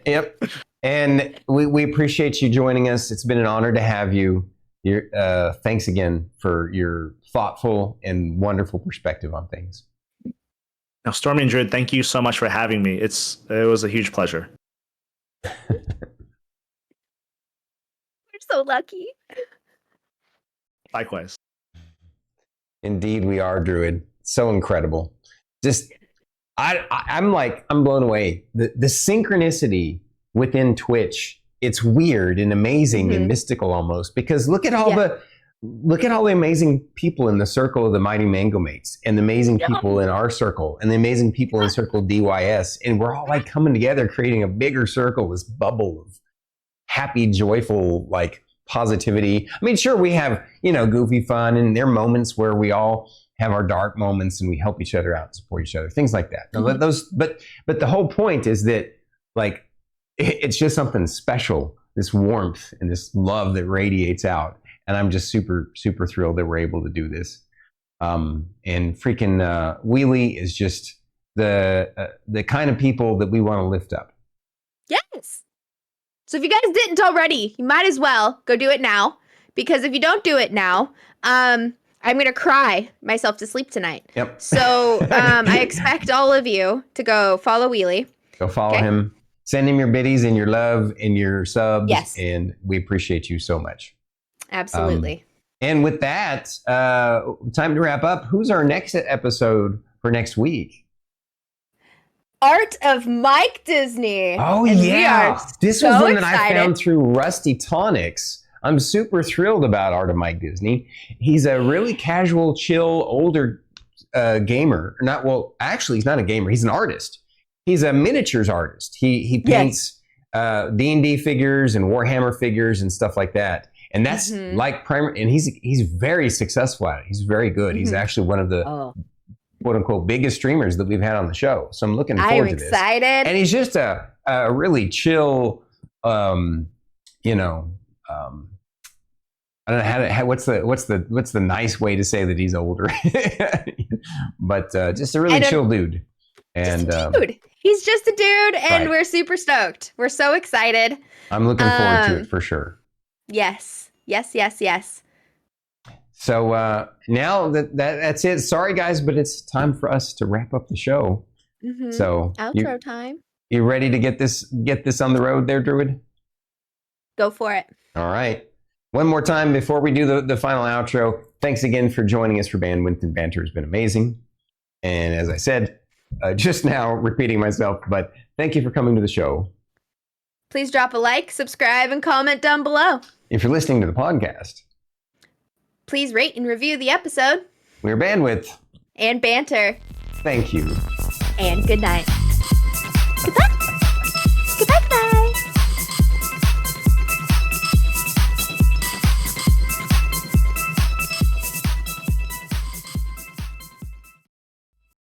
Yep, and we appreciate you joining us. It's been an honor to have you. Thanks again for your thoughtful and wonderful perspective on things. Now, Stormy and Druid, thank you so much for having me. It was a huge pleasure. We're so lucky. Likewise. Indeed, we are, Druid. So incredible. Just, I'm blown away. The all within Twitch, it's weird and amazing and mystical almost, because look at all the amazing people in the circle of the Mighty Mango Mates, and the amazing people in our circle, and the amazing people in Circle DYS, and we're all like coming together, creating a bigger circle, this bubble of happy, joyful, like positivity. I mean, sure, we have goofy fun, and there are moments where we all have our dark moments, and we help each other out, support each other, things like that. Now, but the whole point is that like it's just something special, this warmth and this love that radiates out. And I'm just super, super thrilled that we're able to do this. And freaking Wheely is just the kind of people that we want to lift up. Yes. So if you guys didn't already, you might as well go do it now. Because if you don't do it now, I'm going to cry myself to sleep tonight. Yep. So I expect all of you to go follow Wheely. Go follow him. Send him your biddies and your love and your subs. Yes. And we appreciate you so much. Absolutely. And with that, time to wrap up. Who's our next episode for next week? Art of Mike Disney. Oh, and yeah. This so was one that excited. I found through Rusty Tonics. I'm super thrilled about Art of Mike Disney. He's a really casual, chill, older gamer. Actually, he's not a gamer. He's an artist. He's a miniatures artist. He paints D&D figures and Warhammer figures and stuff like that. And that's like primary, and he's very successful at it. He's very good. He's actually one of the quote unquote biggest streamers that we've had on the show. So I'm looking forward to this. I'm excited. And he's just a really chill, I don't know what's the nice way to say that he's older, but just a really chill dude. And dude, he's just a dude, and we're super stoked. We're so excited. I'm looking forward to it for sure. Yes. So now that's it. Sorry, guys, but it's time for us to wrap up the show. So outro time. You ready to get this on the road there, Druid? Go for it. All right. One more time before we do the final outro. Thanks again for joining us for Bandwidth and Banter. Has been amazing. And as I said just now, repeating myself, but thank you for coming to the show. Please drop a like, subscribe, and comment down below. If you're listening to the podcast, please rate and review the episode. We're Bandwidth and Banter. Thank you. And good night. Goodbye.